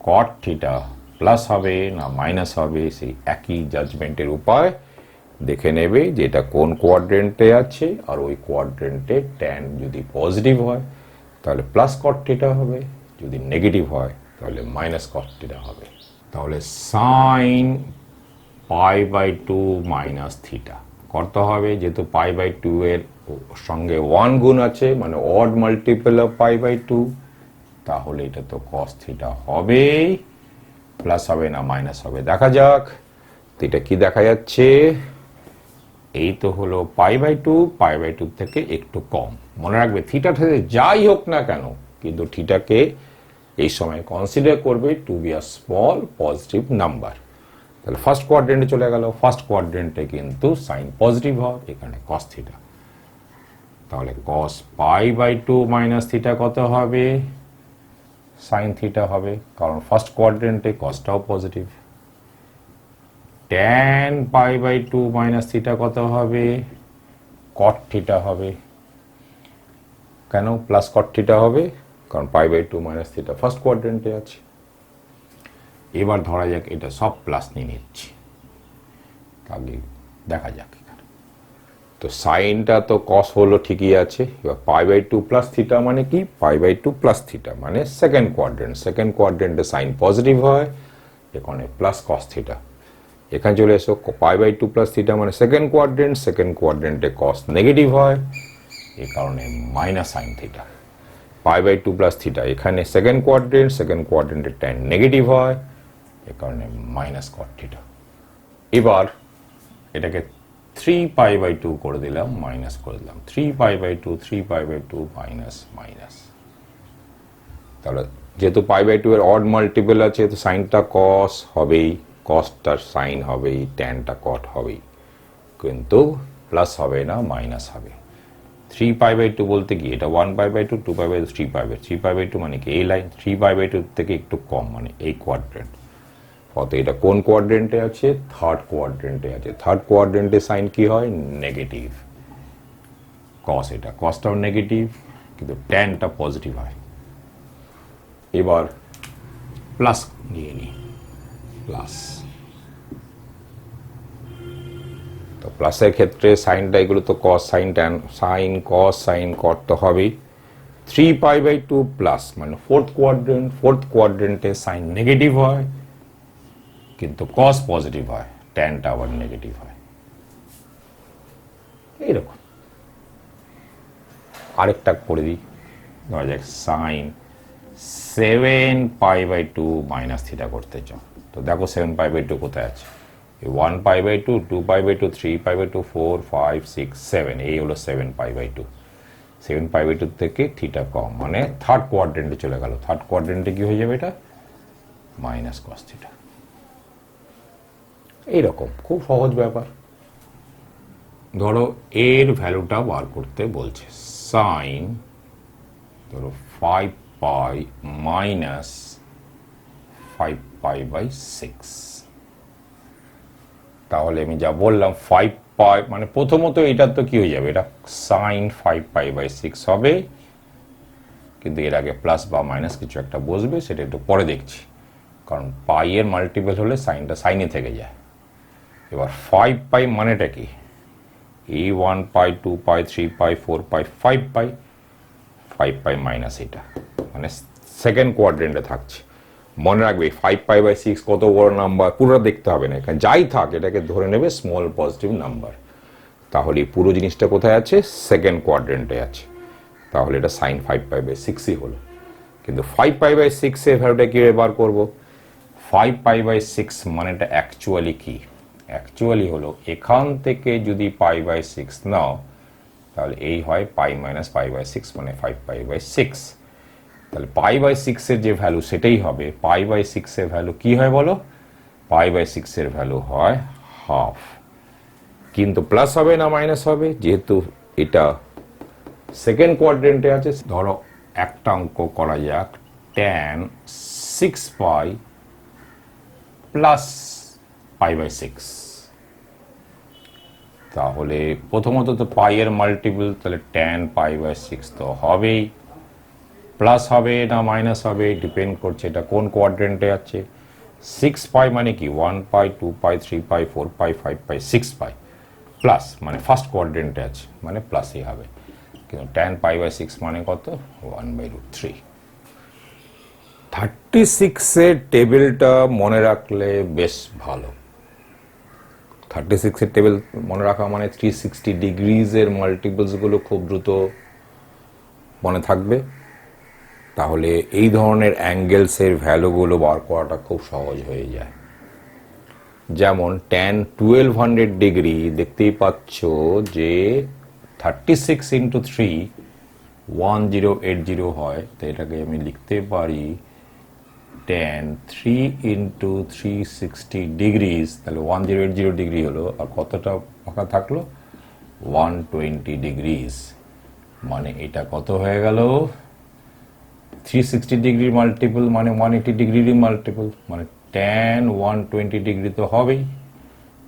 কট থিটা প্লাস হবে না মাইনাস হবে, সেই একই জাজমেন্টের উপায় দেখে নেবে যে এটা কোন কোয়াড্রেন্টে আছে, আর ওই কোয়াড্রেন্টে ট্যান যদি পজিটিভ হয় তাহলে প্লাস কট থিটা হবে, যদি নেগেটিভ হয় তাহলে মাইনাস কট থিটা হবে। তাহলে sine pi by two minus theta করতে হবে, যেহেতু পাই বাই টু এর সঙ্গে 1 গুণ আছে মানে odd multiple of pi by two, তাহলে এটা তো কস থিটা হবেই, প্লাস হবে না মাইনাস হবে দেখা যাক। তো এটা কি দেখা যাচ্ছে, এই তো হলো পাই বাই টু থেকে একটু কম। মনে রাখবে থিটা থেকে যাই হোক না কেন কিন্তু থিটাকে এই সময় কনসিডার করবে to be a small positive number. তাহলে ফার্স্ট কোয়াড্রেন্টে চলে গেল, ফার্স্ট কোয়াড্রেন্টে কিন্তু সাইন পজিটিভ হয়, এখানে কস থিটা। তাহলে cos pi by two minus theta কত হবে, সাইন থিটা হবে, কারণ ফার্স্ট কোয়াড্রেন্টে কসটাও positive. Tan pi by two minus theta কত হবে, কট থিটা হবে। কেন প্লাস কট থিটা হবে, কারণ pi by two minus theta first কোয়াড্রেন্টে আছে। এবার ধরা যাক এটা সব প্লাস নিয়ে নিচ্ছি, তাহলে দেখা যাক এখানে। তো সাইনটা তো কস হলো ঠিকই আছে, এবার pi by two plus theta মানে কি, pi by two plus theta মানে সেকেন্ড কোয়াড্রেন্টে সাইন পজিটিভ হয়, এখানে প্লাস কস থিটা। এখানে চলে এসো pi by two plus theta মানে সেকেন্ড কোয়াড্রেন্টে কস নেগেটিভ হয়, এই কারণে minus sine theta. Pi by two plus theta এখানে সেকেন্ড কোয়াড্রেন্টে ট্যান নেগেটিভ হয়, এ কারণে মাইনাস কট থিটা। এবার এটাকে 3 পাই বাই টু করে দিলাম, মাইনাস করে দিলাম 3 pi by two minus minus. তাহলে যেহেতু পাই বাই টু এর অড মাল্টিপল আছে তো সাইনটা কস হবেই, কসটা সাইন হবেই, ট্যানটা কট হবেই, কিন্তু প্লাস হবে না মাইনাস হবে। 3 পাই বাই টু বলতে কি এটা 1 pi by two, 2 pi by two, 3 pi by two মানে কি এই লাইন, 3 পাই বাই টু থেকে একটু কম মানে এই কোয়াড্রেন্ট। অত এটা কোন কোয়াড্রেন্টে আছে, থার্ড কোয়াড্রেন্টে আছে। থার্ড কোয়াড্রেন্টে সাইন কি হয়, নেগেটিভ। কস এটা কসটাও নেগেটিভ কিন্তু ট্যানটা পজিটিভ হয়। এবার প্লাস নিয়ে নিই, প্লাস। তো প্লাসের ক্ষেত্রে সাইনটা এগুলো তো কস সাইন ট্যান, সাইন কস সাইন কট তো হবেই। 3 পাই বাই টু প্লাস মানে ফোর্থ কোয়াড্রেন্টে সাইন নেগেটিভ হয় কিন্তু কস পজিটিভ হয়, ট্যানটা আবার নেগেটিভ হয়। এইরকম আরেকটা করে দিই, ধরা যাক sine 7 pi by two minus theta করতে চাও। তো দেখো 7 পাই বাই টু কোথায় আছে, 1 pi by two, 2 pi by two, 3 pi by two, 4, 5, 6, 7, এই হলো 7 pi by two. 7 pi by two থেকে থিটা কম মানে থার্ড কোয়াড্রেন্টে চলে গেল। থার্ড কোয়াড্রেন্টে কি হয়ে যাবে, এটা মাইনাস কস থিটা। এইরকম খুব সহজ ব্যাপার। ধরো এর ভ্যালুটা বার করতে বলছে, সাইন ধরো 5 পাই মাইনাস 5 পাই বাই 6। তাহলে আমি যা বললাম 5 পাই মানে প্রথমত এটা তো কি হয়ে যাবে, এটা সাইন 5 পাই বাই 6 হবে, কিন্তু এর আগে প্লাস বা মাইনাস কিছু একটা বসবে, সেটা একটু পরে দেখছি, কারণ পাই এর মাল্টিপল হলে সাইনটা সাইনে থেকে যায়। এবার 5 পাই মানেটা কি, এই 1 পাই 2 পাই 3 পাই 4 পাই 5 পাই, 5 পাই মাইনাস এটা মানে সেকেন্ড কোয়াড্রেন্টে থাকছে। মনে রাখবে 5 পাই বাই 6 কত বড় নাম্বার পুরো দেখতে হবে না, এখানে যাই থাক এটাকে ধরে নেবে স্মল পজিটিভ নাম্বার। তাহলে পুরো জিনিসটা কোথায় আছে, সেকেন্ড কোয়াড্রেন্টে আছে, তাহলে এটা সাইন 5 পাই বাই 6ই হলো। কিন্তু 5 পাই বাই 6 এর ভ্যালুটা কীভাবে বার করবো, 5 পাই বাই 6 মানেটা অ্যাকচুয়ালি কি, অ্যাকচুয়ালি হলো এখান থেকে যদি পাই বাই 6 নাও তাহলে এই হয় পাই মাইনাস পাই বাই 6 মানে 5 পাই বাই 6। তাহলে পাই বাই 6 এর যে ভ্যালু সেটাই হবে। পাই বাই 6 এর ভ্যালু কি হয় বলো? পাই বাই 6 এর ভ্যালু হয় হাফ। কিন্তু প্লাস হবে না মাইনাস হবে? যেহেতু এটা সেকেন্ড কোয়াড্রেন্টে আছে, ধরো একটা অঙ্ক করা যাক, tan 6 pi plus pi by 6। তাহলে প্রথমত তো পাই এর মাল্টিপল, তাহলে tan পাই বাই 6 তো হবেই। প্লাস হবে না মাইনাস হবে ডিপেন্ড করছে এটা কোন কোয়াড্রেন্টে আছে। 6 পাই মানে কি 1 পাই 2 পাই 3 পাই 4 পাই 5 পাই 6 পাই প্লাস মানে ফার্স্ট কোয়াড্রেন্টে আছে মানে প্লাসই হবে। কিন্তু tan পাই বাই 6 মানে কত? 1/√3। 36 এর টেবিলটা মনে রাখলে বেশ ভালো। 36 এর টেবিল মনে রাখা মানে 360 ডিগ্রিজ এর মাল্টিপলসগুলো খুব দ্রুত মনে থাকবে। তাহলে এই ধরনের অ্যাঙ্গেলসের ভ্যালুগুলো বার করাটা খুব সহজ হয়ে যায়। যেমন tan 1200 ডিগ্রি দেখতেই পাচ্ছ যে 36 ইন্টু 3 1080 হয়। তো এটাকে আমি লিখতে পারি tan 3 ইন্টু 360 ডিগ্রিজ, তাহলে 1080 ডিগ্রি হলো। আর কতটা ফাঁকা থাকলো? 120 ডিগ্রিজ। মানে এটা কত হয়ে গেল? 360 ডিগ্রির মাল্টিপল মানে 180 ডিগ্রিরই মাল্টিপল, মানে tan 120 ডিগ্রি তো হবেই।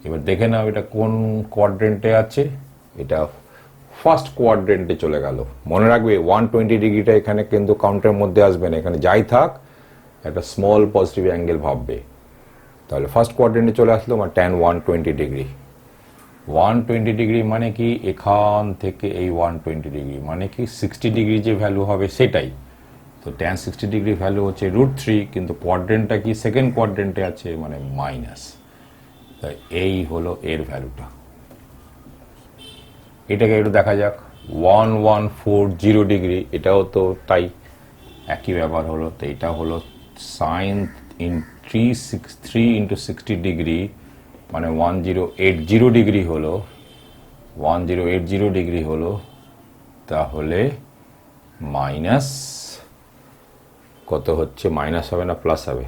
এবার দেখে নাও এটা কোন কোয়াড্রেন্টে আছে। এটা ফার্স্ট কোয়াড্রেন্টে চলে গেল। মনে রাখবে 120 ডিগ্রিটা এখানে কিন্তু কাউন্টের মধ্যে আসবে না, এখানে যাই থাক একটা স্মল পজিটিভ অ্যাঙ্গেল ভাববে। তাহলে ফার্স্ট কোয়াড্রেন্টে চলে আসলো আমার tan 120 ডিগ্রি। 120 ডিগ্রি মানে কি এখান থেকে এই 120 ডিগ্রি মানে কি 60 ডিগ্রি যে ভ্যালু হবে সেটাই। তো tan 60 ডিগ্রি ভ্যালু হচ্ছে √3, কিন্তু কোয়াড্রেন্টটা কি সেকেন্ড কোয়াড্রেন্টে আছে মানে মাইনাস। তাই এই হলো এর ভ্যালুটা। এটাকে একটু দেখা যাক 1140 ডিগ্রি, এটাও তো তাই একই ব্যাপার হলো। তো এটা হলো সাইন 3 ইন্টু 60 ডিগ্রি মানে 1080 ডিগ্রি হলো। 1080 ডিগ্রি হলো। তাহলে মাইনাস কত হচ্ছে? মাইনাস হবে না প্লাস হবে?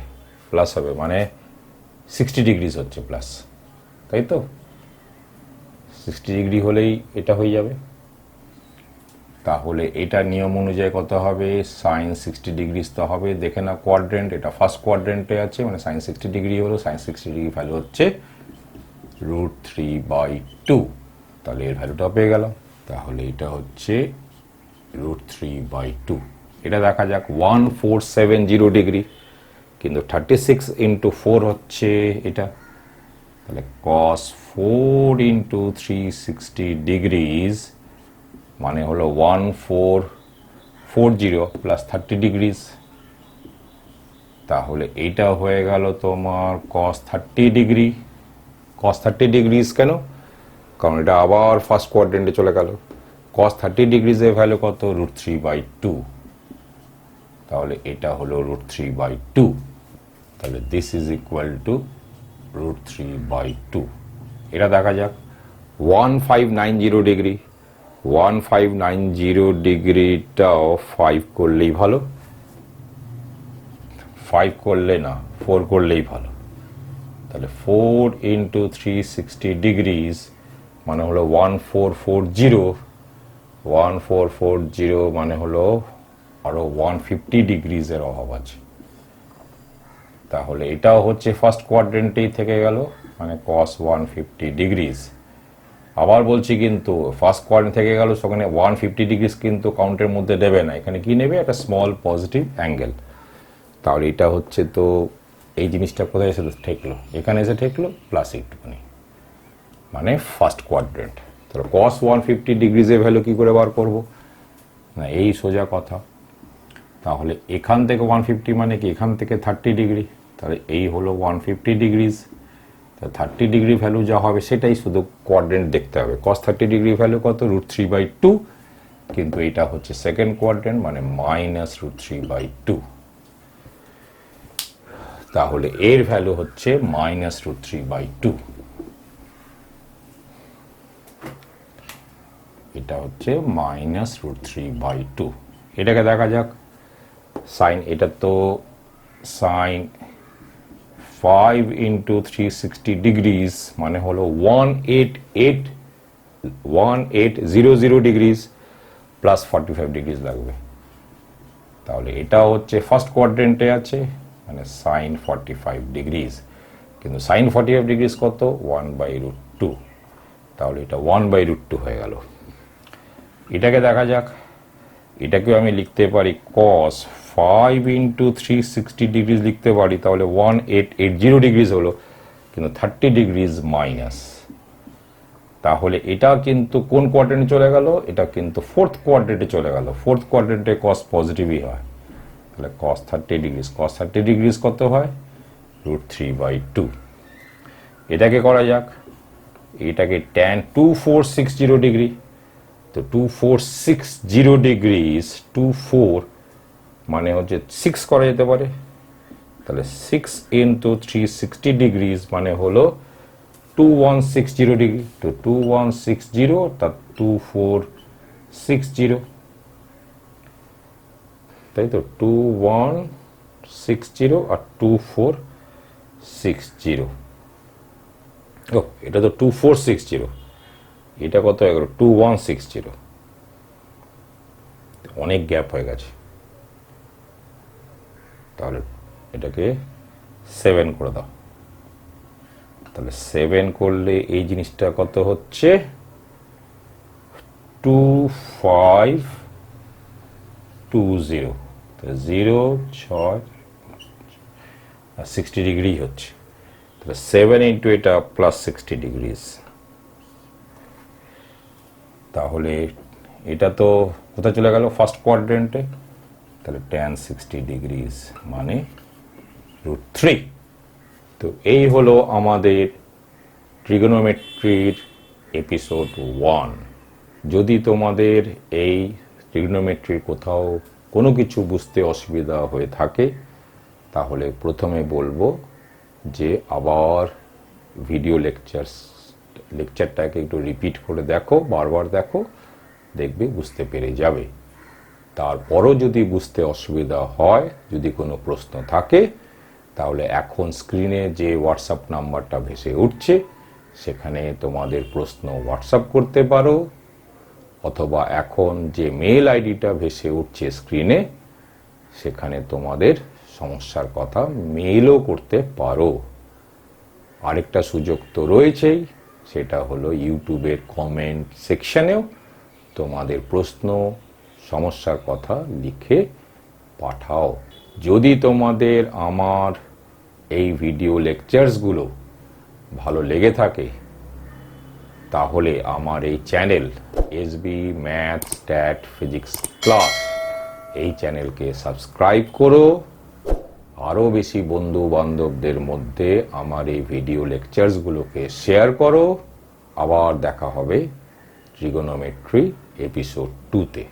প্লাস হবে, মানে 60 ডিগ্রিজ হচ্ছে প্লাস, তাই তো? 60 ডিগ্রি হলেই এটা হয়ে যাবে। তাহলে এটা নিয়ম অনুযায়ী কত হবে? সাইন 60 ডিগ্রিজ তো হবে। দেখে না কোয়াড্রেন্ট, এটা ফার্স্ট কোয়াড্রেন্টে আছে মানে সাইন 60 ডিগ্রি হলো। সাইন 60 ডিগ্রি ভ্যালু হচ্ছে √3/2। তাহলে এর ভ্যালুটা পেয়ে গেলাম। তাহলে এটা হচ্ছে √3/2। এটা দেখা যাক 1470 ডিগ্রি, কিন্তু 36 ইন্টু 4 হচ্ছে এটা। তাহলে cos 4 ইন্টু 360 ডিগ্রিজ মানে হলো 1440 প্লাস 30 ডিগ্রিজ। তাহলে এইটা হয়ে গেল তোমার cos 30 ডিগ্রি। cos 30 ডিগ্রিজ কেন? কারণ এটা আবার ফার্স্ট কোয়াড্রেন্টে চলে গেল। cos 30 ডিগ্রিজের ভ্যালু কত? √3/2। তাহলে এটা হলো √3/2। তাহলে দিস ইজ ইকুয়াল টু √3/2। এটা দেখা যাক 1590 ডিগ্রি। 1590 ডিগ্রিটাও 5 করলেই ভালো। 5 করলে না, 4 করলেই ভালো। তাহলে 4 ইন্টু 360 ডিগ্রিজ মানে হলো 1440। 1440 মানে হলো আরো 150 ডিগ্রিজের অভাব আছে। তাহলে এটাও হচ্ছে ফার্স্ট কোয়াড্রেন্টেই থেকে গেল মানে cos 150 ডিগ্রিজ। আবার বলছি কিন্তু ফার্স্ট কোয়াড্রেন্ট থেকে গেল, সেখানে 150 ডিগ্রিজ কিন্তু কাউন্টের মধ্যে দেবে না, এখানে কি নেবে? একটা স্মল পজিটিভ অ্যাঙ্গেল। তাহলে এটা হচ্ছে তো এই জিনিসটা কোথায় এসে ঠেকলো? এখানে এসে ঠেকলো প্লাস একটুখানি মানে ফার্স্ট কোয়াড্রেন্ট। তাহলে cos 150 ডিগ্রিজের ভ্যালু কি করে বার করব? না এই সোজা কথা। তাহলে এখান থেকে 150 মানে কি এখান থেকে 30 ডিগ্রি, তাহলে এই হলো 150 ডিগ্রিজ। 30 ডিগ্রি ভ্যালু যা হবে সেটাই, শুধু কোয়াড্রেন্ট দেখতে হবে। cos 30 ডিগ্রি ভ্যালু কত? √3/2, কিন্তু এটা হচ্ছে সেকেন্ড কোয়াড্রেন্ট মানে মাইনাস √3/2। তাহলে এর ভ্যালু হচ্ছে মাইনাস √3/2। এটা হচ্ছে -√3/2। এটাকে দেখা যাক সাইন, এটা তো সাইন 5 ইন্টু 360 ডিগ্রিজ মানে হলো 1800 ডিগ্রিজ প্লাস 45 ডিগ্রিজ লাগবে। তাহলে এটা হচ্ছে ফার্স্ট কোয়াড্রেন্টে আছে, মানে সাইন 45 ডিগ্রিজ, কিন্তু সাইন 45 ডিগ্রিজ কত? 1/√2। তাহলে এটা 1/√2 হয়ে গেল। এটাকে দেখা যাক, এটাকেও আমি লিখতে পারি cos 5 ইন্টু 360 ডিগ্রিজ লিখতে পারি, তাহলে 1880 ডিগ্রিজ হলো, কিন্তু 30 ডিগ্রিজ মাইনাস। তাহলে এটা কিন্তু কোন কোয়াড্রেন্টে চলে গেল? এটা কিন্তু ফোর্থ কোয়াড্রেন্টে চলে গেল। ফোর্থ কোয়াড্রেন্টে cos পজিটিভই হয়, তাহলে cos 30 ডিগ্রিজ, cos 30 ডিগ্রিজ কত হয়? √3/2। এটাকে করা যাক, এটাকে tan 2460 ডিগ্রি, তো 2460 ডিগ্রিজ 24 মানে হচ্ছে 6 করা যেতে পারে, তাহলে 6 ইন্টু 360 ডিগ্রিজ মানে হলো 2160 ডিগ্রি, তো 2160 তার 2460, তাই তো 2160 আর 2460। ও এটা তো 2460, এটা কত হয়ে গেল? 2160, অনেক গ্যাপ হয়ে গেছে। তাহলে এটাকে 7 করে দাও, তাহলে 7 করলে এই জিনিসটা কত হচ্ছে? 2520, 0 6 60 ডিগ্রি হচ্ছে, তাহলে 7 ইন্টু এটা প্লাস 60 ডিগ্রিজ। তাহলে এটা তো কোথায় চলে গেল? ফার্স্ট কোয়াড্রেন্টে, তাহলে tan 60 ডিগ্রিজ মানে √3। তো এই হলো আমাদের ট্রিগোনোমেট্রির এপিসোড 1। যদি তোমাদের এই ট্রিগোনোমেট্রির কোথাও কোনো কিছু বুঝতে অসুবিধা হয়ে থাকে, তাহলে প্রথমে বলবো যে আবার ভিডিও লেকচারটাকে একটু রিপিট করে দেখো, বারবার দেখো, দেখবে বুঝতে পেরে যাবে। তারপরও যদি বুঝতে অসুবিধা হয়, যদি কোনো প্রশ্ন থাকে, তাহলে এখন স্ক্রিনে যে হোয়াটসঅ্যাপ নাম্বারটা ভেসে উঠছে সেখানে তোমাদের প্রশ্ন হোয়াটসঅ্যাপ করতে পারো, অথবা এখন যে মেল আইডিটা ভেসে উঠছে স্ক্রিনে সেখানে তোমাদের সমস্যার কথা মেইলও করতে পারো। আরেকটা সুযোগ তো রয়েছেই, সেটা হলো ইউটিউবের কমেন্ট সেকশনেও তোমাদের প্রশ্ন সমস্যার কথা লিখে পাঠাও। যদি তোমাদের আমার এই ভিডিও লেকচারসগুলো ভালো লেগে থাকে, তাহলে আমার এই channel SB math stat physics class, এই চ্যানেলকে সাবস্ক্রাইব করো, আরও বেশি বন্ধু বান্ধবদের মধ্যে আমার এই ভিডিও লেকচারসগুলোকে শেয়ার করো। আবার দেখা হবে ট্রিগোনোমেট্রি এপিসোড 2-তে।